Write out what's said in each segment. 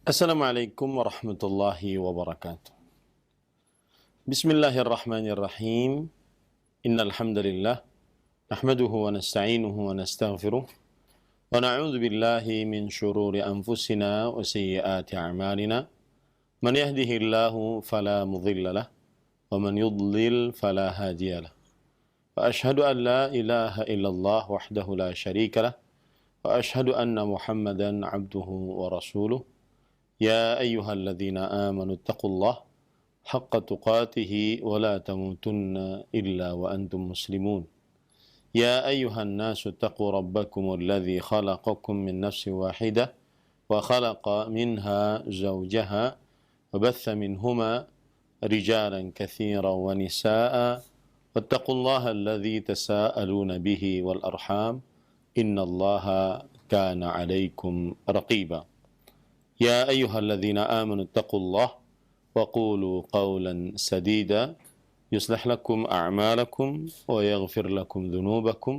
Assalamualaikum warahmatullahi wabarakatuh. Bismillahirrahmanirrahim. Innal hamdalillah nahmaduhu wa nasta'inuhu wa nastaghfiruh wa na'udzu billahi min shururi anfusina wa sayyiati a'malina. Man yahdihillahu fala mudilla lahu wa man yudlil fala hadiya lahu. Wa ashhadu an la ilaha illallah wahdahu la syarika lahu wa ashhadu anna Muhammadan 'abduhu wa rasuluh. يا أيها الذين آمنوا اتقوا الله حق تقاته ولا تموتن إلا وأنتم مسلمون يا أيها الناس اتقوا ربكم الذي خلقكم من نفس واحدة وخلق منها زوجها وبث منهما رجالا كثيرا ونساء واتقوا الله الذي تساءلون به والأرحام إن الله كان عليكم رقيبا يا أيها الذين آمنوا اتقوا الله وقولوا قولا سديدا يصلح لكم أعمالكم ويغفر لكم ذنوبكم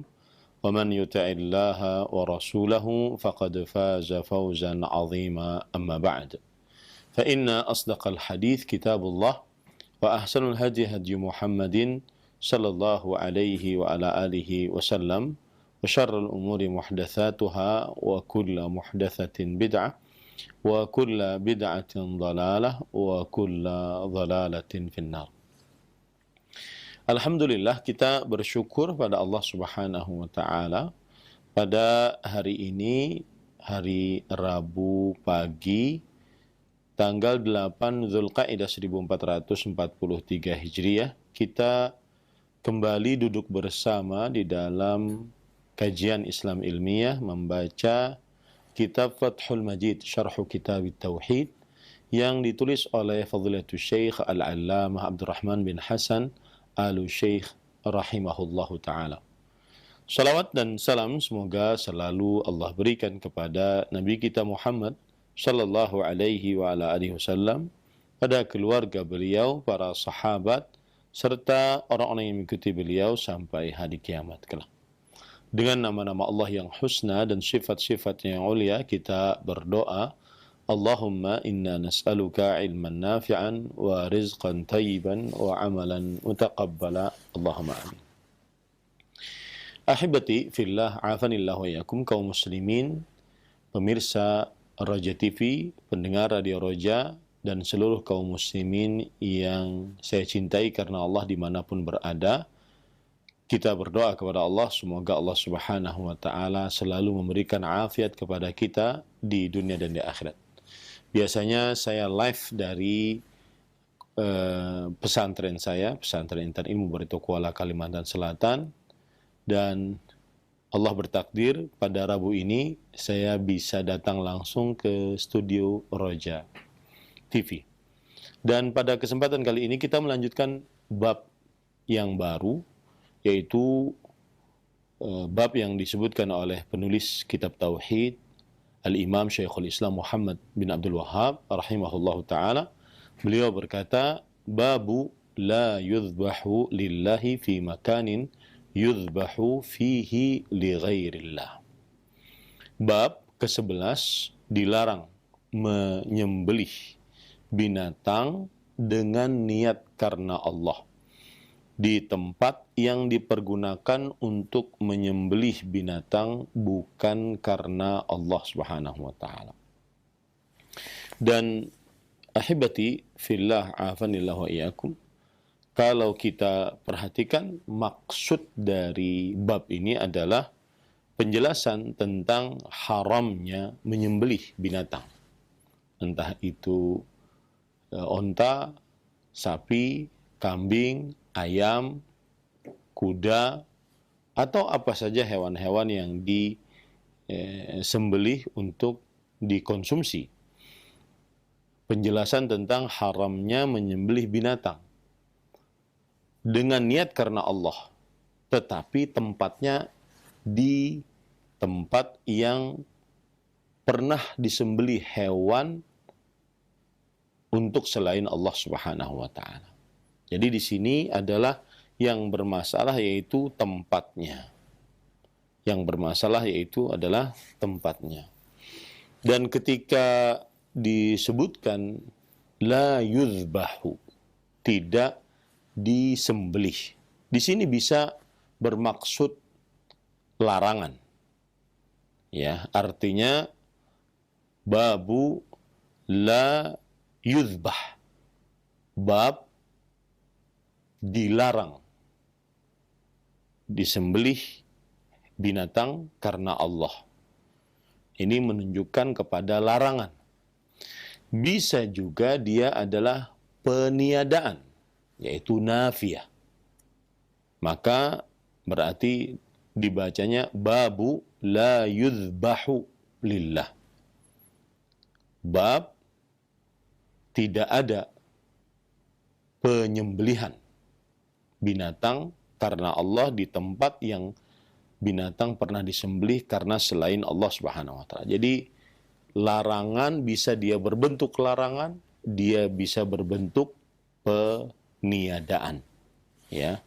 ومن يطع الله ورسوله فقد فاز فوزا عظيما أما بعد فإن أصدق الحديث كتاب الله وأحسن الهدي هدي محمد صلى الله عليه وعلى آله وسلم وشر الأمور محدثاتها وكل محدثة بدعة wa kulla bid'atin dhalalah wa kulla dhalalatin finnar. Alhamdulillah, kita bersyukur pada Allah Subhanahu wa taala pada hari ini, hari Rabu pagi tanggal 8 Dzulqa'dah 1443 Hijriah, kita kembali duduk bersama di dalam kajian Islam ilmiah membaca Kitab Fathul Majid, Syarhu Kitab Tauhid, yang ditulis oleh Fadilatul Syekh Al-Allamah Abdurrahman bin Hasan Al-Syekh rahimahullahu ta'ala. Salawat dan salam semoga selalu Allah berikan kepada Nabi kita Muhammad sallallahu alaihi wa ala alihi wasallam, pada keluarga beliau, para sahabat, serta orang-orang yang mengikuti beliau sampai hari kiamat kelak. Dengan nama-nama Allah yang husna dan sifat-sifatnya yang ulia, kita berdoa, Allahumma inna nas'aluka ilman nafi'an wa rizqan tayyiban wa amalan mutaqabbala. Allahumma amin. Ahibati fillah, afanillah wa yakum, kaum muslimin, pemirsa Roja TV, pendengar Radio Roja, dan seluruh kaum muslimin yang saya cintai karena Allah dimanapun berada. Kita berdoa kepada Allah, semoga Allah Subhanahu wa ta'ala selalu memberikan afiat kepada kita di dunia dan di akhirat. Biasanya saya live dari pesantren saya, pesantren Intan Ilmu Barito Kuala, Kalimantan Selatan, dan Allah bertakdir pada Rabu ini saya bisa datang langsung ke studio Roja TV. Dan pada kesempatan kali ini kita melanjutkan bab yang baru, yaitu bab yang disebutkan oleh penulis kitab Tauhid, Al-Imam Syekhul Islam Muhammad bin Abdul Wahhab rahimahullahu ta'ala. Beliau berkata, Babu la yudhbahu lillahi fi makanin yudhbahu fihi li ghairillah. Bab ke-11, dilarang menyembelih binatang dengan niat karena Allah di tempat yang dipergunakan untuk menyembelih binatang bukan karena Allah Subhanahu wa ta'ala. Dan ahibati fillah, afanillah wa iyyakum, kalau kita perhatikan, maksud dari bab ini adalah penjelasan tentang haramnya menyembelih binatang, entah itu onta, sapi, kambing, ayam, kuda, atau apa saja hewan-hewan yang disembelih untuk dikonsumsi. Penjelasan tentang haramnya menyembelih binatang dengan niat karena Allah, tetapi tempatnya di tempat yang pernah disembelih hewan untuk selain Allah Subhanahu wa ta'ala. Jadi di sini adalah yang bermasalah yaitu tempatnya. Yang bermasalah yaitu adalah tempatnya. Dan ketika disebutkan la yuzbahu, tidak disembelih. Di sini bisa bermaksud larangan. Ya, artinya babu la yuzbah. Bab dilarang disembelih binatang karena Allah. Ini menunjukkan kepada larangan. Bisa juga dia adalah peniadaan, yaitu nafiyah. Maka berarti dibacanya babu la yuzbahu lillah. Bab tidak ada penyembelihan binatang karena Allah di tempat yang binatang pernah disembelih karena selain Allah Subhanahu wa taala. Jadi larangan bisa dia berbentuk larangan, dia bisa berbentuk peniadaan, ya.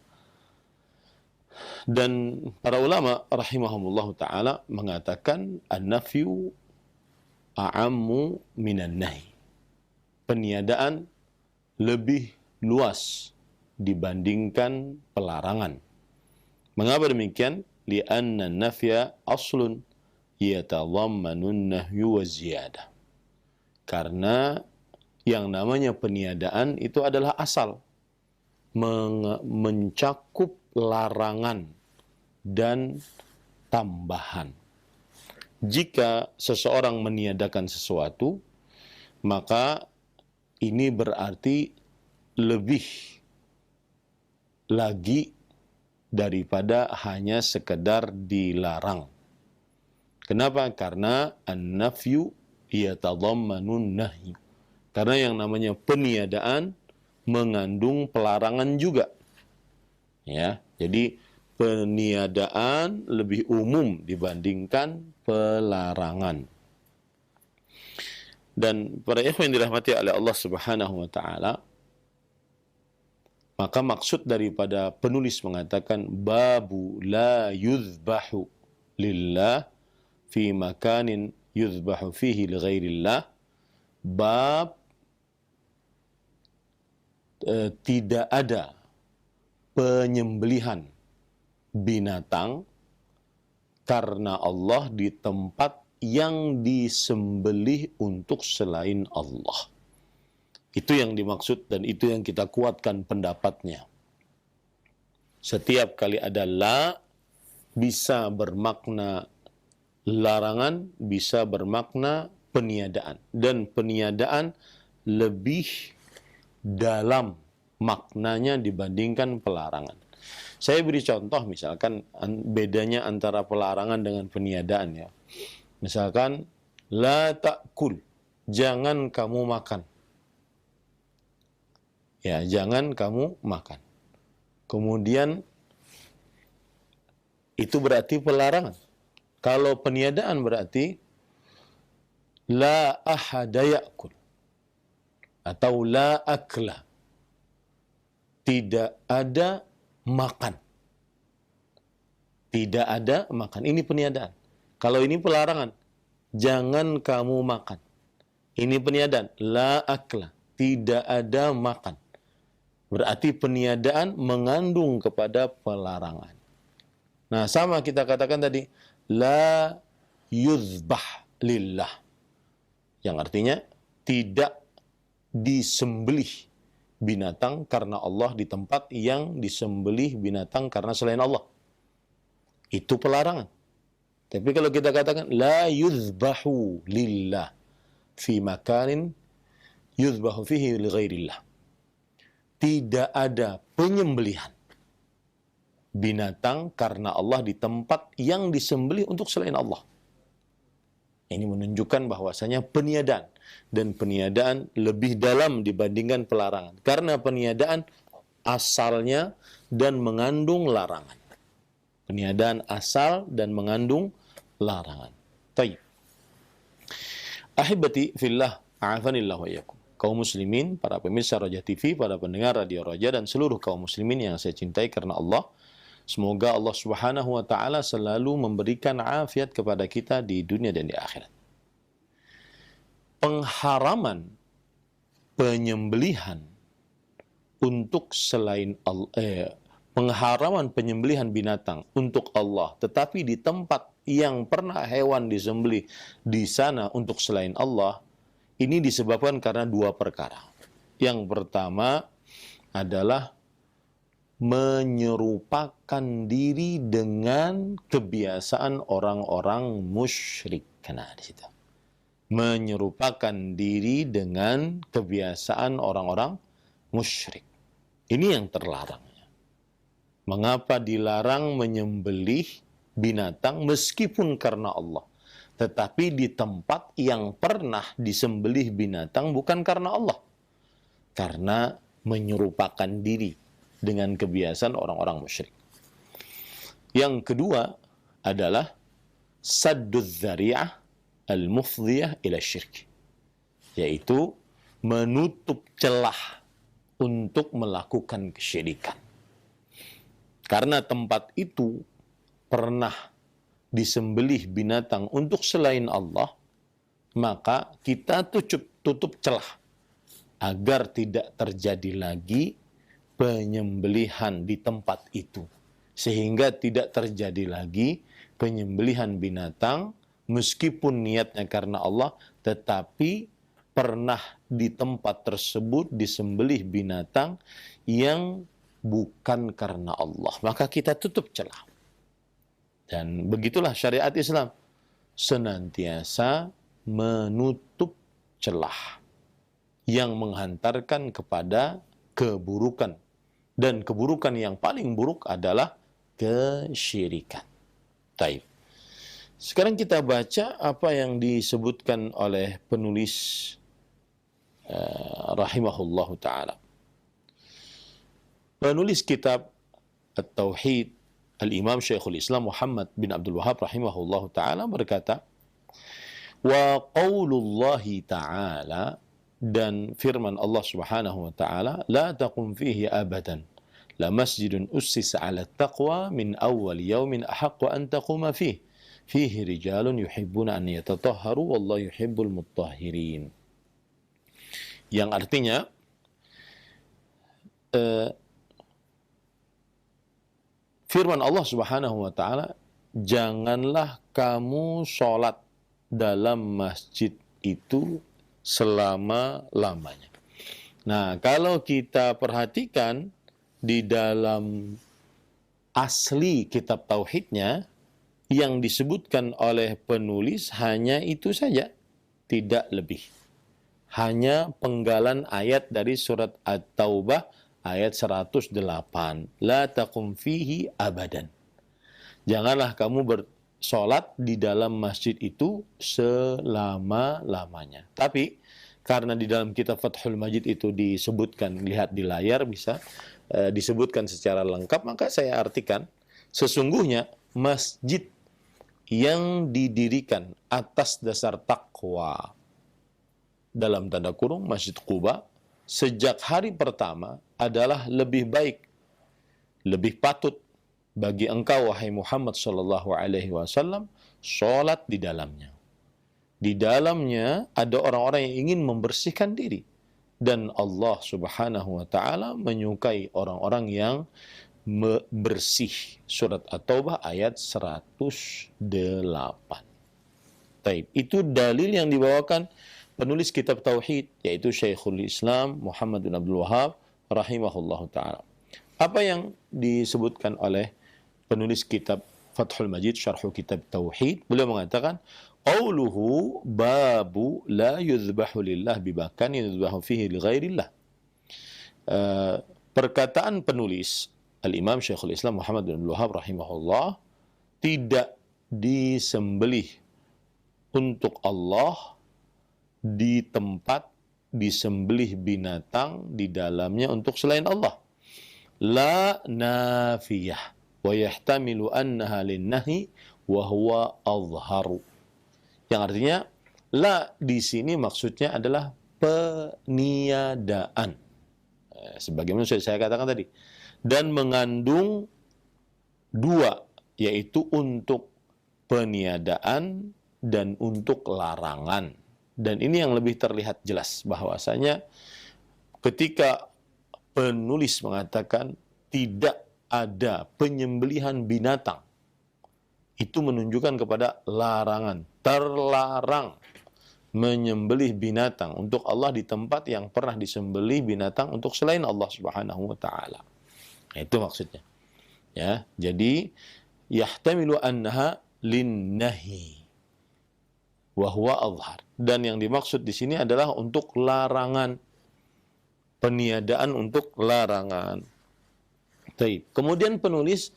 Dan para ulama rahimahumullah taala mengatakan an-nafyu a'ammu minan nahi. Peniadaan lebih luas dibandingkan pelarangan. Mengapa demikian? Li'anna nafya aslun yatadhammanun nahyu wa ziyadah. Karena yang namanya peniadaan itu adalah asal, mencakup larangan dan tambahan. Jika seseorang meniadakan sesuatu, maka ini berarti lebih lagi daripada hanya sekedar dilarang. Kenapa? Karena an-nafyu yatadhammanun nahyu. Karena yang namanya peniadaan mengandung pelarangan juga. Ya, jadi peniadaan lebih umum dibandingkan pelarangan. Dan para ikhwan yang dirahmati oleh Allah Subhanahu wa taala, maka maksud daripada penulis mengatakan babu la yuzbahu lillah fi makanin yuzbahu fihi li ghairillah, bab tidak ada penyembelihan binatang karena Allah di tempat yang disembelih untuk selain Allah. Itu yang dimaksud dan itu yang kita kuatkan pendapatnya. Setiap kali ada la, bisa bermakna larangan, bisa bermakna peniadaan. Dan peniadaan lebih dalam maknanya dibandingkan pelarangan. Saya beri contoh misalkan bedanya antara pelarangan dengan peniadaan ya. Misalkan la ta'kul, jangan kamu makan. Ya, jangan kamu makan. Kemudian itu berarti pelarangan. Kalau peniadaan berarti la ahada ya'kul atau la akla. Tidak ada makan. Tidak ada makan. Ini peniadaan. Kalau ini pelarangan, jangan kamu makan. Ini peniadaan, la akla. Tidak ada makan. Berarti peniadaan mengandung kepada pelarangan. Nah, sama kita katakan tadi, la yuzbah lillah. Yang artinya tidak disembelih binatang karena Allah di tempat yang disembelih binatang karena selain Allah. Itu pelarangan. Tapi kalau kita katakan la yuzbahu lillah fi makanin yuzbahu fihi li ghairillah. Tidak ada penyembelihan binatang karena Allah di tempat yang disembelih untuk selain Allah. Ini menunjukkan bahwasanya peniadaan, dan peniadaan lebih dalam dibandingkan pelarangan. Karena peniadaan asalnya dan mengandung larangan. Peniadaan asal dan mengandung larangan. Taib. Ahibati fillah, a'afanillah wa iyyakum. Kaum muslimin, para pemirsa Raja TV, para pendengar Radio Raja, dan seluruh kaum muslimin yang saya cintai karena Allah. Semoga Allah Subhanahu wa taala selalu memberikan afiat kepada kita di dunia dan di akhirat. pengharaman penyembelihan untuk selain Allah, pengharaman penyembelihan binatang untuk Allah, tetapi di tempat yang pernah hewan disembelih di sana untuk selain Allah, ini disebabkan karena dua perkara. Yang pertama adalah menyerupakan diri dengan kebiasaan orang-orang musyrik. Karena di situ menyerupakan diri dengan kebiasaan orang-orang musyrik. Ini yang terlarang. Mengapa dilarang menyembelih binatang meskipun karena Allah, tetapi di tempat yang pernah disembelih binatang bukan karena Allah, karena menyerupakan diri dengan kebiasaan orang-orang musyrik. Yang kedua adalah sadduz dzari'ah al-mufdhiyah ila syirk, yaitu menutup celah untuk melakukan kesyirikan. Karena tempat itu pernah disembelih binatang untuk selain Allah, maka kita tutup celah agar tidak terjadi lagi penyembelihan di tempat itu. Sehingga tidak terjadi lagi penyembelihan binatang meskipun niatnya karena Allah, tetapi pernah di tempat tersebut disembelih binatang yang bukan karena Allah. Maka kita tutup celah. Dan begitulah syariat Islam, senantiasa menutup celah yang menghantarkan kepada keburukan. Dan keburukan yang paling buruk adalah kesyirikan. Taib. Sekarang kita baca apa yang disebutkan oleh penulis rahimahullahu ta'ala. Penulis kitab At-Tauhid, Al-Imam Syekhul Islam Muhammad bin Abdul Wahhab rahimahullahu ta'ala berkata, wa qaulullahi ta'ala, dan firman Allah subhanahu wa ta'ala, la taqum fihi abadan, la masjidun ussisa ala taqwa min awwal yawmin ahaqqu an taquma fihi, fihi rijalun yuhibbuna an yatatahharu wallahu yuhibbul mutahhirin. Yang artinya, firman Allah subhanahu wa ta'ala, janganlah kamu sholat dalam masjid itu selama-lamanya. Nah, kalau kita perhatikan di dalam asli kitab tauhidnya, yang disebutkan oleh penulis hanya itu saja, tidak lebih. Hanya penggalan ayat dari surat At-Taubah ayat 108. La taqum fihi abadan. Janganlah kamu bersolat di dalam masjid itu selama-lamanya. Tapi karena di dalam kitab Fathul Majid itu disebutkan, lihat di layar bisa disebutkan secara lengkap, maka saya artikan sesungguhnya masjid yang didirikan atas dasar takwa, dalam tanda kurung Masjid Quba, sejak hari pertama adalah lebih baik, lebih patut bagi engkau wahai Muhammad sallallahu alaihi wasallam salat di dalamnya. Di dalamnya ada orang-orang yang ingin membersihkan diri, dan Allah Subhanahu wa taala menyukai orang-orang yang bersih. Surat At-Taubah ayat 108. Taib. Itu dalil yang dibawakan penulis kitab tauhid, yaitu Syekhul Islam Muhammad bin Abdul Wahhab rahimahullahu taala. Apa yang disebutkan oleh penulis kitab Fathul Majid syarhu kitab tauhid? Beliau mengatakan, qauluhu babu la yuzbahu lillah bibakan yuzbahu fihi li ghairillah. Perkataan penulis Al-Imam Syekhul Islam Muhammad bin Abdul Wahhab rahimahullah, tidak disembelih untuk Allah di tempat disembelih binatang di dalamnya untuk selain Allah. La nafiyah wa yahtamilu annaha linnahi wa huwa azharu. Yang artinya la di sini maksudnya adalah peniadaan. Sebagaimana saya katakan tadi, dan mengandung dua, yaitu untuk peniadaan dan untuk larangan. Dan ini yang lebih terlihat jelas bahwasanya ketika penulis mengatakan tidak ada penyembelihan binatang, itu menunjukkan kepada larangan, terlarang menyembelih binatang untuk Allah di tempat yang pernah disembelih binatang untuk selain Allah Subhanahu wa taala. Itu maksudnya. Ya, jadi yahtamilu annaha linnahi wa huwa adhhar. Dan yang dimaksud di sini adalah untuk larangan, peniadaan untuk larangan. Baik. Kemudian penulis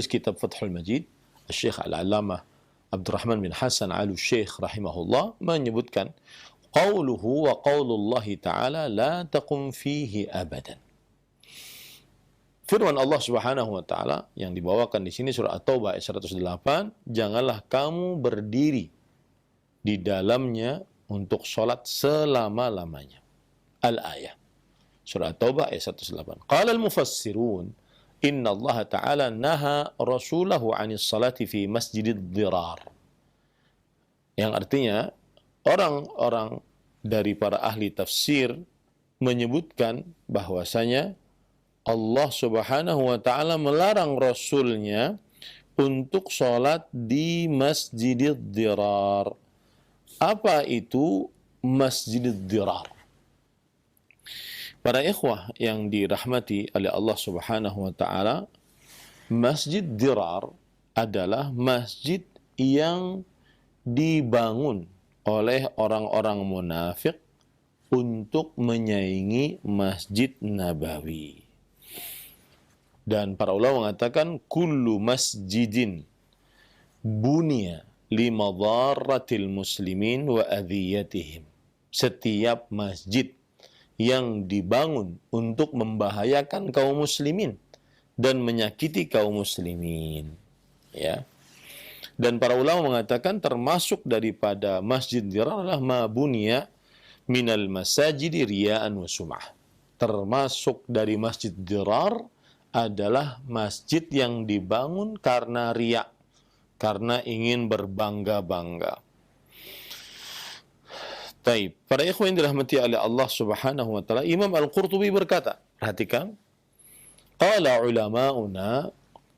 kitab Fathul Majid, Syekh Al-Allamah Abdurrahman bin Hasan Al-Syekh rahimahullah menyebutkan qauluhu wa qaulullahi ta'ala la taqum fihi abadan. Firman Allah Subhanahu wa taala yang dibawakan di sini surah At-Taubah ayat 108, janganlah kamu berdiri di dalamnya untuk salat selama-lamanya. Al-ayah. Surah At-Taubah ayat 108. Qala al-mufassirun inna Allah ta'ala naha rasulahu 'anis salati fi masjidid dirar. Yang artinya orang-orang dari para ahli tafsir menyebutkan bahwasanya Allah Subhanahu wa taala melarang rasulnya untuk sholat di masjidid dirar. Apa itu masjidid dirar? Para ikhwah yang dirahmati oleh Allah Subhanahu wa taala, Masjid Dirar adalah masjid yang dibangun oleh orang-orang munafik untuk menyaingi Masjid Nabawi. Dan para ulama mengatakan kullu masjidin bunya limadharratil muslimin wa adhiyatihim. Setiap masjid yang dibangun untuk membahayakan kaum muslimin dan menyakiti kaum muslimin, ya. Dan para ulama mengatakan termasuk daripada masjid dirar adalah ma bunya minal masajidi riya'an wa sum'ah. Termasuk dari masjid dirar adalah masjid yang dibangun karena riya, karena ingin berbangga-bangga. Taib. Para ikhwan yang dirahmati oleh Allah Subhanahu wa taala, Imam Al-Qurtubi berkata, perhatikan, qala ulama'una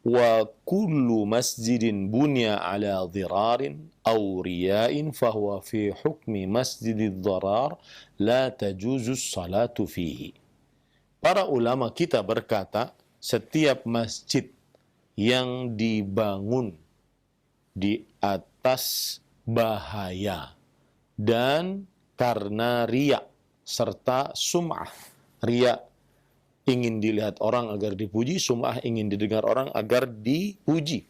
wa kullu masjidin bunya ala dhirarin aw riya'in fahuwa fi hukmi masjidid dharar la tajuzu salatu fihi. Para ulama kita berkata, setiap masjid yang dibangun di atas bahaya dan karena riya serta sum'ah. Riya ingin dilihat orang agar dipuji, sum'ah ingin didengar orang agar dipuji.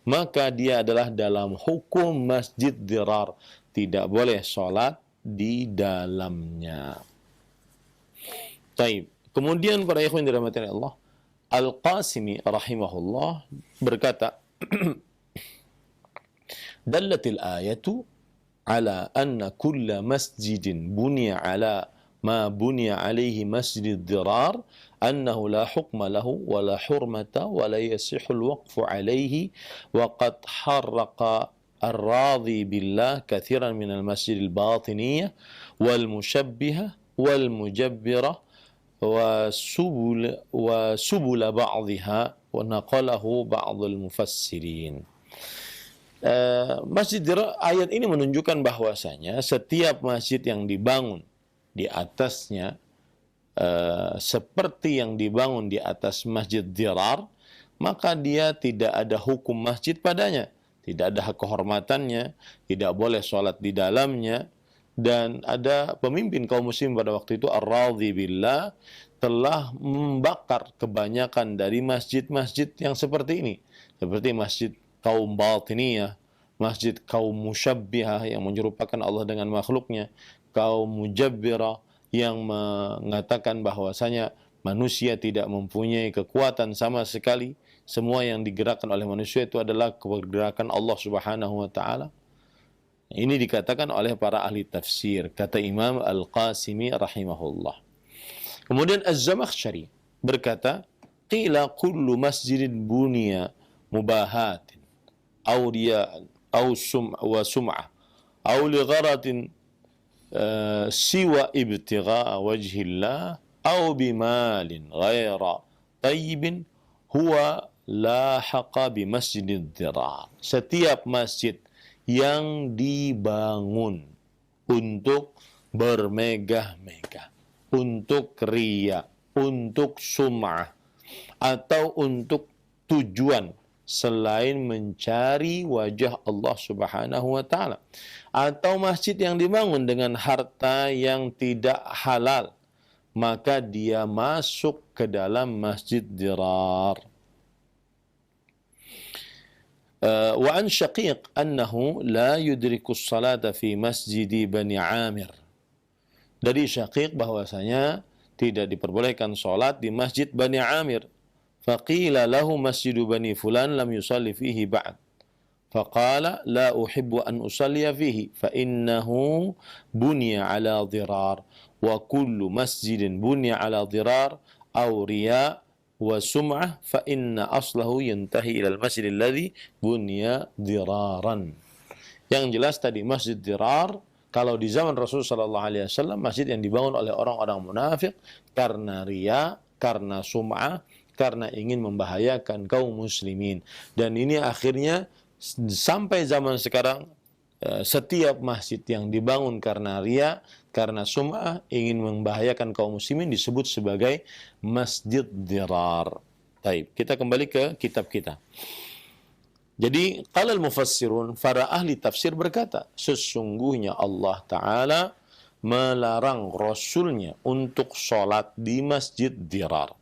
Maka dia adalah dalam hukum masjid dirar. Tidak boleh sholat di dalamnya. Taib. Kemudian para ikhwan dirahmati Allah, Al-Qasimi rahimahullah berkata, Dallatil ayatu على أن كل مسجد بني على ما بني عليه مسجد الضرار أنه لا حكم له ولا حرمة ولا يصح الوقف عليه وقد حرق الراضي بالله كثيرا من المسجد الباطنية والمشبهة والمجبرة وسبل بعضها ونقله بعض المفسرين. Masjid Dirar, ayat ini menunjukkan bahwasanya setiap masjid yang dibangun di atasnya seperti yang dibangun di atas Masjid Dirar, maka dia tidak ada hukum masjid padanya, tidak ada hak kehormatannya, tidak boleh sholat di dalamnya. Dan ada pemimpin kaum muslim pada waktu itu, Ar-Radhi Billah, telah membakar kebanyakan dari masjid-masjid yang seperti ini, seperti masjid kaum batiniyah, masjid kaum musyabbihah yang menyerupakan Allah dengan makhluknya, kaum mujabbirah yang mengatakan bahwasanya manusia tidak mempunyai kekuatan sama sekali, semua yang digerakkan oleh manusia itu adalah pergerakan Allah Subhanahu wa taala. Ini dikatakan oleh para ahli tafsir, kata Imam Al-Qasimi rahimahullah. Kemudian Az-Zamakhsyari berkata, qila kullu masjidin bunya mubahatin aw riya'an aw sum'ah au li gharatin siwa ibtigha'a wajhillah au bimalin ghaira tayyibin huwa lahaqa bi masjidid dirar. Setiap masjid yang dibangun untuk bermegah-megah, untuk riya, untuk sum'ah, atau untuk tujuan selain mencari wajah Allah Subhanahu wa taala, atau masjid yang dibangun dengan harta yang tidak halal, maka dia masuk ke dalam masjid dirar. Wa an Syaqiq annahu la yudriku as-salata fi masjidi Bani Amir. Dari Syaqiq bahwasanya tidak diperbolehkan salat di masjid Bani Amir. Faqila lahu masjidu Bani Fulan lam yusalli fihi ba'd. Faqala la uhibbu an usalliya fihi fa innahu bunya ala dirar wa kullu masjidin bunya ala dirar aw riya wa sum'ah fa inna aslahu yantahi ila al-masjid alladhi bunya diraran. Yang jelas tadi masjid dirar kalau di zaman Rasul sallallahu alaihi wasallam masjid yang dibangun oleh orang-orang munafik karena riya, karena sum'ah, karena ingin membahayakan kaum muslimin. Dan ini akhirnya sampai zaman sekarang setiap masjid yang dibangun karena riya, karena sum'ah, ingin membahayakan kaum muslimin disebut sebagai masjid dirar. Baik, kita kembali ke kitab kita. Jadi, qala al-mufassirun, para ahli tafsir berkata, sesungguhnya Allah Ta'ala melarang Rasulnya untuk sholat di masjid dirar.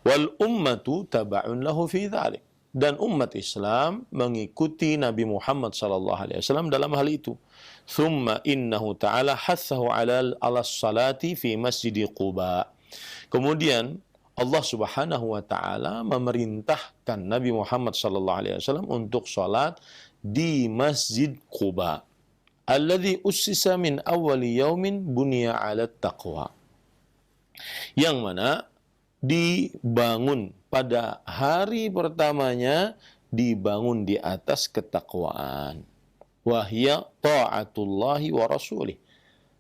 Wal ummatu taba'un lahu fi dhalik. Dan umat Islam mengikuti Nabi Muhammad SAW dalam hal itu. Thumma innahu ta'ala hathahu ala salati fi masjid Quba. Kemudian Allah Subhanahu wa taala memerintahkan Nabi Muhammad SAW untuk salat di Masjid Quba. Alladzi ussisa min awwali yaumin bunya 'ala taqwa. Yang mana dibangun pada hari pertamanya dibangun di atas ketakwaan. Wahya ta'atullahi wa rasulih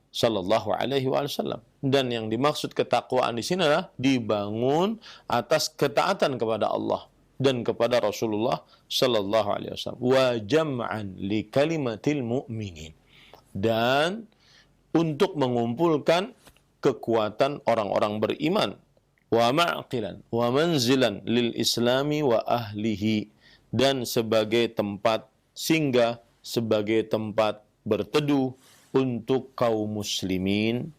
sallallahu alaihi wasallam. Dan yang dimaksud ketakwaan di sini adalah dibangun atas ketaatan kepada Allah dan kepada Rasulullah sallallahu alaihi wasallam. Wa jam'an li kalimatil mu'minin. Dan untuk mengumpulkan kekuatan orang-orang beriman. Wa ma'qilan wa manzilan lil islami wa ahlihi. Dan sebagai tempat singgah, sebagai tempat berteduh untuk kaum muslimin.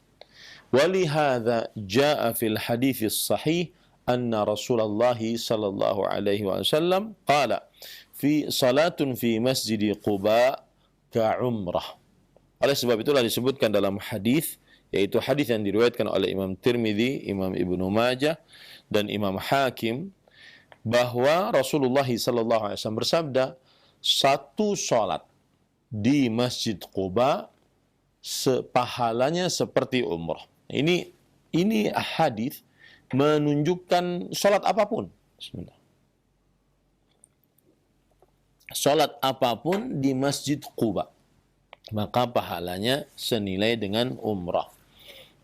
Walihada jaa fil hadits sahih anna Rasulullah sallallahu alaihi wasallam qala fi salatun fi masjid Quba ka umrah. Oleh sebab itulah disebutkan dalam hadis, yaitu hadis yang diriwayatkan oleh Imam Tirmidzi, Imam Ibnu Majah dan Imam Hakim, bahwa Rasulullah sallallahu alaihi wasallam bersabda, satu salat di Masjid Quba pahalanya seperti umrah. Ini hadis menunjukkan salat apapun. Bismillah. Salat apapun di Masjid Quba, maka pahalanya senilai dengan umrah.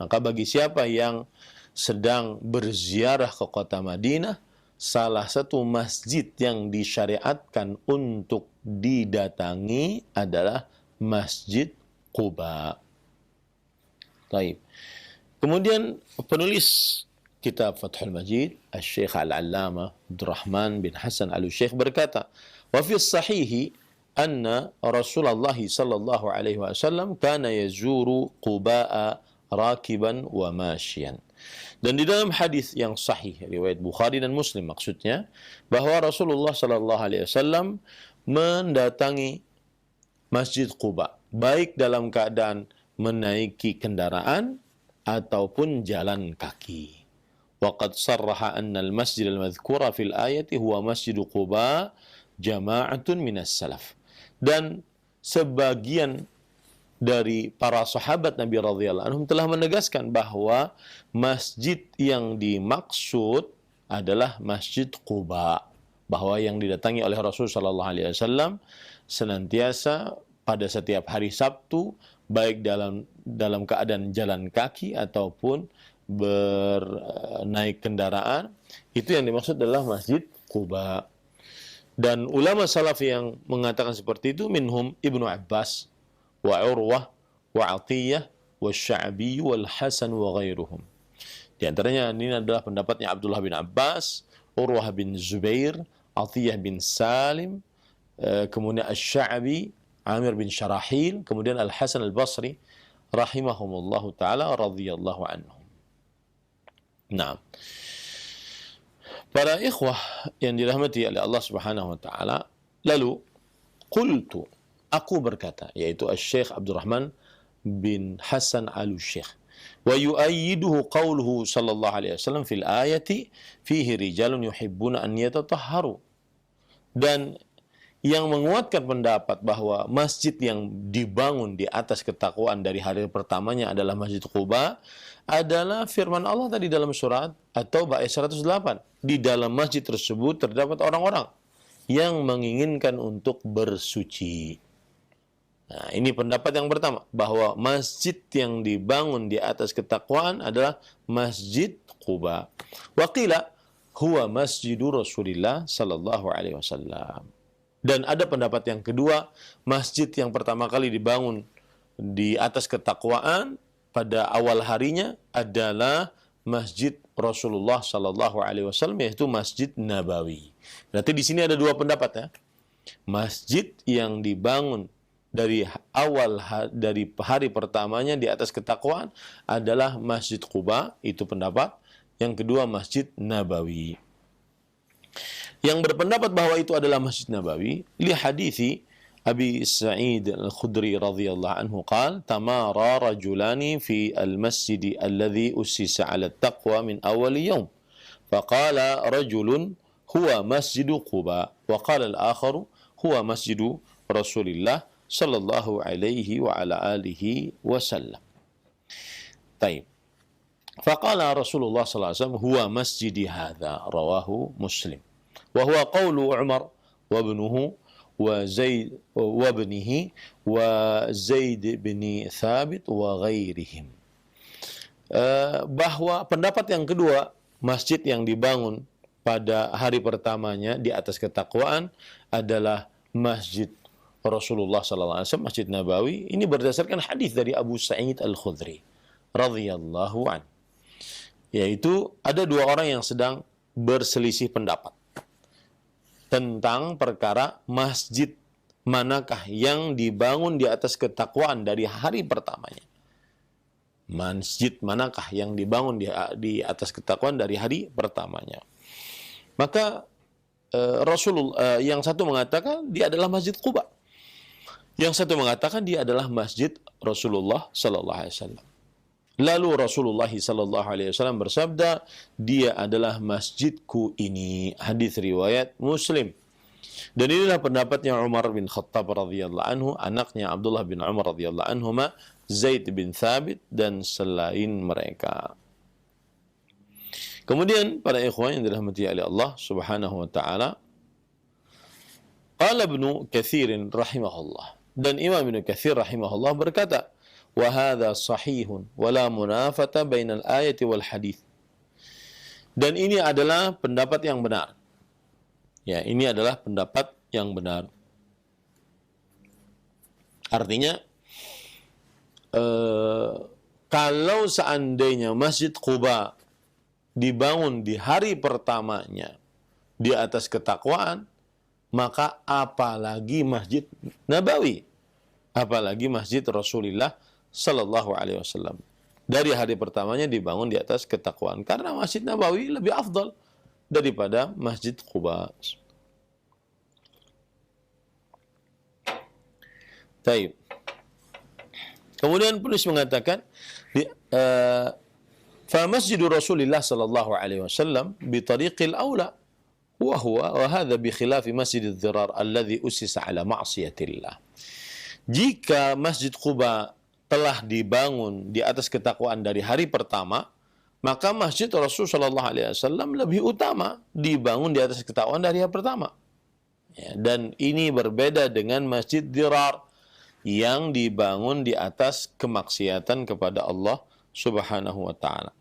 Maka bagi siapa yang sedang berziarah ke kota Madinah, salah satu masjid yang disyariatkan untuk didatangi adalah Masjid Quba. Baik. Kemudian penulis kitab Fathul Majid, Al-Syekh Al-Allamah Abdurrahman bin Hasan Al-Syekh berkata, "Wa fi sahihi anna Rasulullah sallallahu alaihi wasallam kana yazuru Quba'a rakiban wa masyian." Dan di dalam hadis yang sahih riwayat Bukhari dan Muslim maksudnya, bahwa Rasulullah sallallahu alaihi wasallam mendatangi Masjid Quba baik dalam keadaan menaiki kendaraan ataupun jalan kaki. Waqad sarraha anna al-masjid al-madhkura fil ayati huwa Masjid Quba jama'atun minas salaf. Dan sebagian dari para sahabat Nabi radhiyallahu anhum telah menegaskan bahwa masjid yang dimaksud adalah Masjid Quba, bahwa yang didatangi oleh Rasul sallallahu alaihi wasallam senantiasa pada setiap hari Sabtu, baik dalam keadaan jalan kaki ataupun bernaik kendaraan. Itu yang dimaksud adalah Masjid Quba. Dan ulama salaf yang mengatakan seperti itu minhum Ibnu Abbas wa Urwah wa Atiyah wa Sya'bi wal Hasan wa ghairuhum. Di antaranya ini adalah pendapatnya Abdullah bin Abbas, Urwah bin Zubair, Atiyah bin Salim, kemudian Asy-Sya'bi, Amir bin Syarahil, kemudian Al-Hasan Al-Basri rahimahumullahu taala radhiyallahu anhum. Nah, para ikhwah yang dirahmati oleh Allah Subhanahu wa taala, lalu qultu, aku berkata, yaitu Asy-Syaikh Abdurrahman bin Hasan Al-Syekh, wa yu'ayyiduhu qawluhu sallallahu alaihi wasallam fil ayati fihi rijalun yuhibbuna an yatatahharu. Dan yang menguatkan pendapat bahwa masjid yang dibangun di atas ketakwaan dari hari pertamanya adalah Masjid Quba adalah firman Allah tadi dalam surat At-Taubah ayat 108. Di dalam masjid tersebut terdapat orang-orang yang menginginkan untuk bersuci. Nah, ini pendapat yang pertama, bahwa masjid yang dibangun di atas ketakwaan adalah Masjid Quba. Wa qila huwa masjidu Rasulillah sallallahu alaihi wasallam. Dan ada pendapat yang kedua, masjid yang pertama kali dibangun di atas ketakwaan pada awal harinya adalah Masjid Rasulullah sallallahu alaihi wasallam, yaitu Masjid Nabawi. Berarti di sini ada dua pendapat ya. Masjid yang dibangun dari dari hari pertamanya di atas ketakwaan adalah Masjid Quba, itu pendapat. Yang kedua Masjid Nabawi. Yang berpendapat bahwa itu adalah Masjid Nabawi li hadithi Abi Sa'id Al-Khudri radhiyallahu anhu qala tamara rajulani fi al-masjid alladhi ussisa 'ala at-taqwa min awwal yawm faqala rajulun huwa masjidu Quba wa qala al-akharu huwa masjidu Rasulillah sallallahu alaihi wa ala alihi wasallam. Taib. Faqala Rasulullah sallallahu alaihi wasallam huwa masjidi hadza rawahu Muslim. Wa huwa qawlu Umar wa ibnuhu wa Zaid wa ibnihi wa Zaid bin Thabit wa ghairihim. Bahwa pendapat yang kedua, masjid yang dibangun pada hari pertamanya di atas ketakwaan adalah Masjid Rasulullah sallallahu alaihi wasallam, Masjid Nabawi. Ini berdasarkan hadis dari Abu Sa'id Al-Khudri radhiyallahu an. Yaitu ada dua orang yang sedang berselisih pendapat tentang perkara masjid manakah yang dibangun di atas ketakwaan dari hari pertamanya. Masjid manakah yang dibangun di atas ketakwaan dari hari pertamanya. Maka Rasulullah yang satu mengatakan dia adalah Masjid Quba. Yang satu mengatakan dia adalah Masjid Rasulullah sallallahu alaihi wasallam. Lalu Rasulullah sallallahu alaihi wasallam bersabda, dia adalah masjidku ini. Hadis riwayat Muslim. Dan inilah pendapatnya Umar bin Khattab radhiyallahu anhu, anaknya Abdullah bin Umar radhiyallahu anhuma, Zaid bin Thabit dan selain mereka. Kemudian para ikhwan yang dirahmati oleh Allah Subhanahu wa taala, qala Ibnu Katsir rahimahullah, dan Imam Ibnu Katsir rahimahullah berkata, wa hadza sahihun wa la munafata bainal ayati wal hadits. Dan ini adalah pendapat yang benar. Ya, ini adalah pendapat yang benar. Artinya kalau seandainya Masjid Quba dibangun di hari pertamanya di atas ketakwaan, maka apalagi Masjid Nabawi, apalagi Masjid Rasulullah sallallahu alaihi wasallam. Dari hari pertamanya dibangun di atas ketakwaan, karena Masjid Nabawi lebih afdal daripada Masjid Quba. Taib. Kemudian penulis mengatakan, fa masjidu Rasulillah sallallahu alaihi wasallam bi tariqil aula wa huwa wa hadha bi khilafi masjidid dhirar alladhi ussisa ala ma'siyatillah. Jika Masjid Quba telah dibangun di atas ketakwaan dari hari pertama, maka Masjid Rasul sallallahu alaihi wasallam lebih utama dibangun di atas ketakwaan dari hari pertama. Ya, dan ini berbeda dengan Masjid Dirar yang dibangun di atas kemaksiatan kepada Allah Subhanahu wa taala.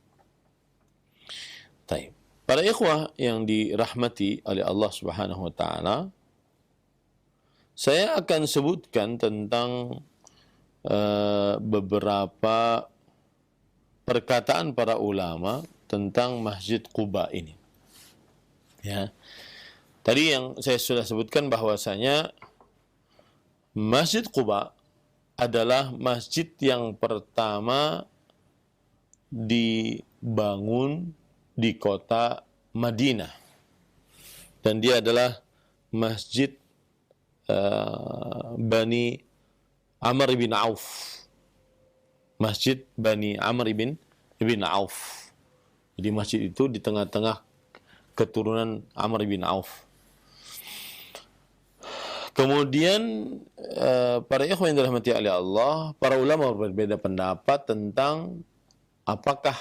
Baik. Para ikhwah yang dirahmati oleh Allah Subhanahu wa taala, saya akan sebutkan tentang beberapa perkataan para ulama tentang Masjid Quba ini. Ya. Tadi yang saya sudah sebutkan bahwasanya Masjid Quba adalah masjid yang pertama dibangun di kota Madinah. Dan dia adalah Masjid Bani Amr bin Auf. Masjid Bani Amr bin Auf. Jadi masjid itu di tengah-tengah keturunan Amr bin Auf. Kemudian para ikhwan yang dirahmati oleh Allah, para ulama berbeda pendapat tentang apakah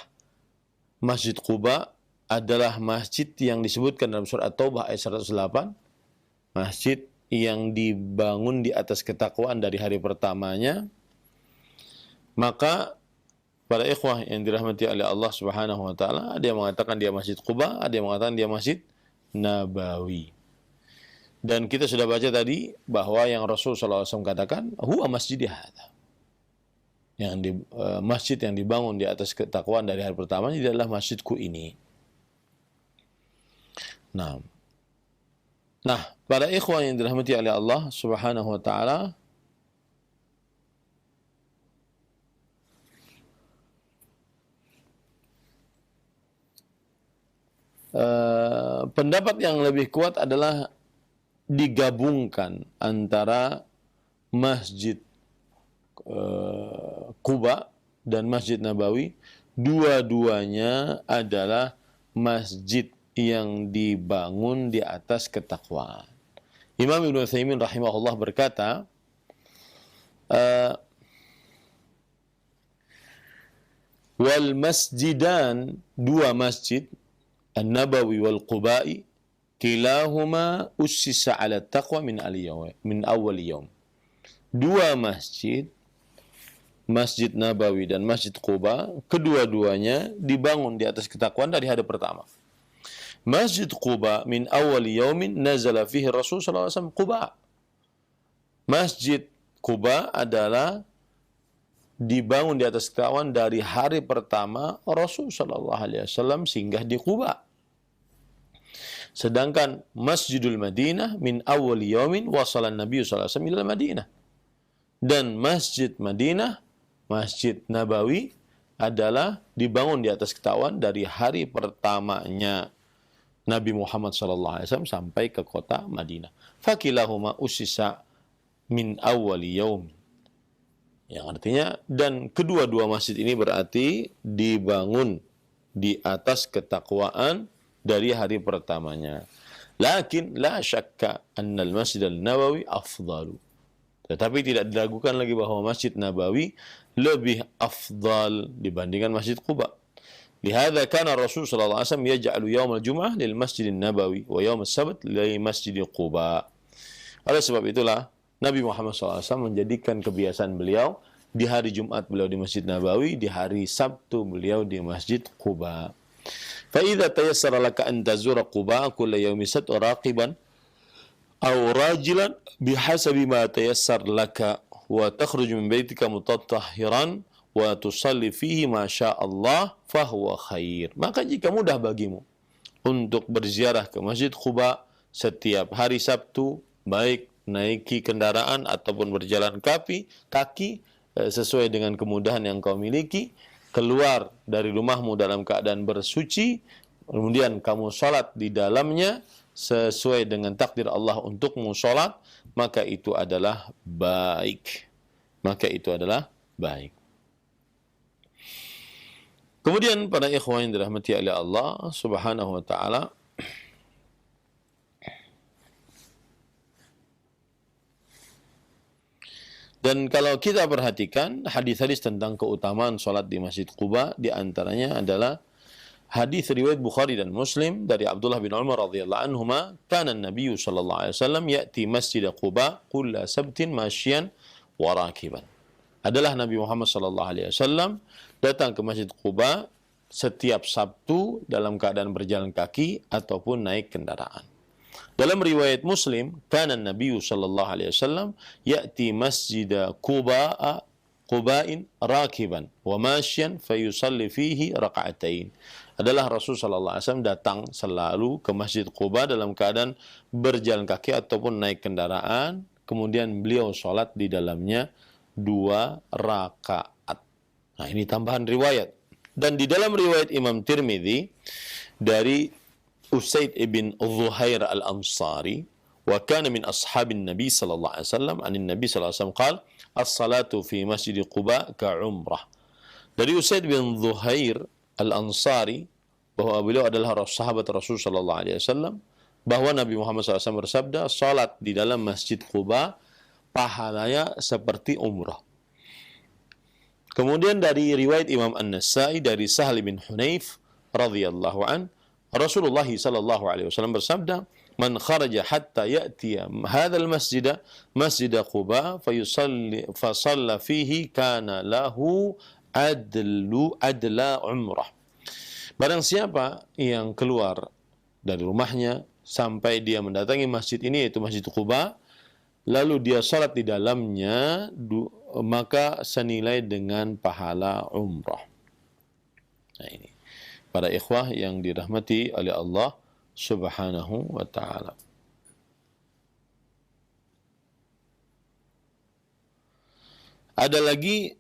Masjid Quba adalah masjid yang disebutkan dalam surah At-Taubah ayat 108, masjid yang dibangun di atas ketakwaan dari hari pertamanya. Maka para ikhwah yang dirahmati oleh Allah Subhanahu wa taala, ada yang mengatakan dia Masjid Quba, ada yang mengatakan dia Masjid Nabawi. Dan kita sudah baca tadi bahwa yang Rasul SAW katakan, huwa masjid hadza. Masjid yang dibangun di atas ketakwaan dari hari pertama ini adalah masjidku ini. Nah, para ikhwan yang dirahmati oleh Allah Subhanahu wa taala, pendapat yang lebih kuat adalah digabungkan antara Masjid Quba dan Masjid Nabawi. Dua-duanya adalah masjid yang dibangun di atas ketakwaan. Imam Ibnu Utsaimin rahimahullah berkata, wal masjidan, dua masjid, An-Nabawi wal Qubai, kilahuma ussisa ala taqwa min awal yawm. Dua masjid, Masjid Nabawi dan Masjid Quba, kedua-duanya dibangun di atas ketakwaan dari hari pertama. Masjid Quba min awal yaumin nazala fihi Rasul sallallahu alaihi wasallam Quba. Masjid Quba adalah dibangun di atas ketakwaan dari hari pertama Rasul sallallahu alaihi wasallam singgah di Quba. Sedangkan Masjidul Madinah min awal yaumin wasala Nabi sallallahu alaihi wasallam ila Madinah. Dan Masjid Madinah, Masjid Nabawi adalah dibangun di atas ketakwaan dari hari pertamanya Nabi Muhammad sallallahu alaihi wasallam sampai ke kota Madinah. Fakilahuma usisa min awal yaum. Yang artinya, dan kedua-dua masjid ini berarti dibangun di atas ketakwaan dari hari pertamanya. Lakin la syakka anna al-Masjid al-Nabawi afdalu. Tetapi tidak diragukan lagi bahwa Masjid Nabawi lebih afdal dibandingkan Masjid Quba. Lihada kana Rasul sallallahu alaihi wasallam yaj'alu yaum al-jum'ah lil Masjid an-Nabawi wa yaum as-sabt li Masjid Quba. Oleh sebab itulah Nabi Muhammad SAW menjadikan kebiasaan beliau di hari Jumat beliau di Masjid Nabawi, di hari Sabtu beliau di Masjid Quba. فإذا تيسر لك أن تزور قباء كل يوم سبت راقبا أو راجلا بحسب ما تيسر لك وتخرج من بيتك متطهرا وتصلي فيه ما شاء الله فهو خير. Maka jika mudah bagimu untuk berziarah ke Masjid Quba setiap hari Sabtu, baik naiki kendaraan ataupun berjalan kaki sesuai dengan kemudahan yang kau miliki, keluar dari rumahmu dalam keadaan bersuci, kemudian kamu sholat di dalamnya sesuai dengan takdir Allah untukmu sholat, maka itu adalah baik. Maka itu adalah baik. Kemudian para ikhwan yang dirahmati oleh Allah Subhanahu wa taala, dan kalau kita perhatikan hadis-hadis tentang keutamaan sholat di Masjid Quba, di antaranya adalah hadis riwayat Bukhari dan Muslim dari Abdullah bin Umar radhiyallahu anhuma, kana an-nabiy sallallahu alaihi wasallam ya'ti Masjid Quba kulla sabtin masyian wa rakiban. Adalah Nabi Muhammad sallallahu alaihi wasallam datang ke Masjid Quba setiap Sabtu dalam keadaan berjalan kaki ataupun naik kendaraan. Dalam riwayat Muslim, kana Nabi sallallahu alaihi wasallam ya'ti Masjid Quba'in rakiban wa masyan fayusalli fihi raka'atain. Adalah Rasul sallallahu alaihi wasallam datang selalu ke Masjid Quba dalam keadaan berjalan kaki ataupun naik kendaraan, kemudian beliau sholat di dalamnya 2 rakaat. Nah, ini tambahan riwayat. Dan di dalam riwayat Imam Tirmidzi dari Usaid ibn Zuhair al-Ansari, wa kana min ashabin Nabi sallallahu alaihi wasallam, anin Nabi sallallahu alaihi wasallam qala, as-salatu fi Masjid Quba ka umrah. Dari Usaid bin Zuhair al-Ansari, bahwa beliau adalah sahabat Rasul sallallahu alaihi wasallam, bahwa Nabi Muhammad SAW bersabda, salat di dalam Masjid Quba pahalanya seperti umrah. Kemudian dari riwayat Imam An-Nasai dari Sahal bin Hunayf radhiyallahu an, Rasulullah sallallahu alaihi wasallam bersabda, "Man kharaja hatta ya'tiya hadzal masjid, Masjid Quba, fayusalli fa shalla fihi kana lahu adla umrah." Barang siapa yang keluar dari rumahnya sampai dia mendatangi masjid ini, yaitu Masjid Quba, lalu dia salat di dalamnya, maka senilai dengan pahala umrah. Nah, ini para ikhwah yang dirahmati oleh Allah Subhanahu wa ta'ala. Ada lagi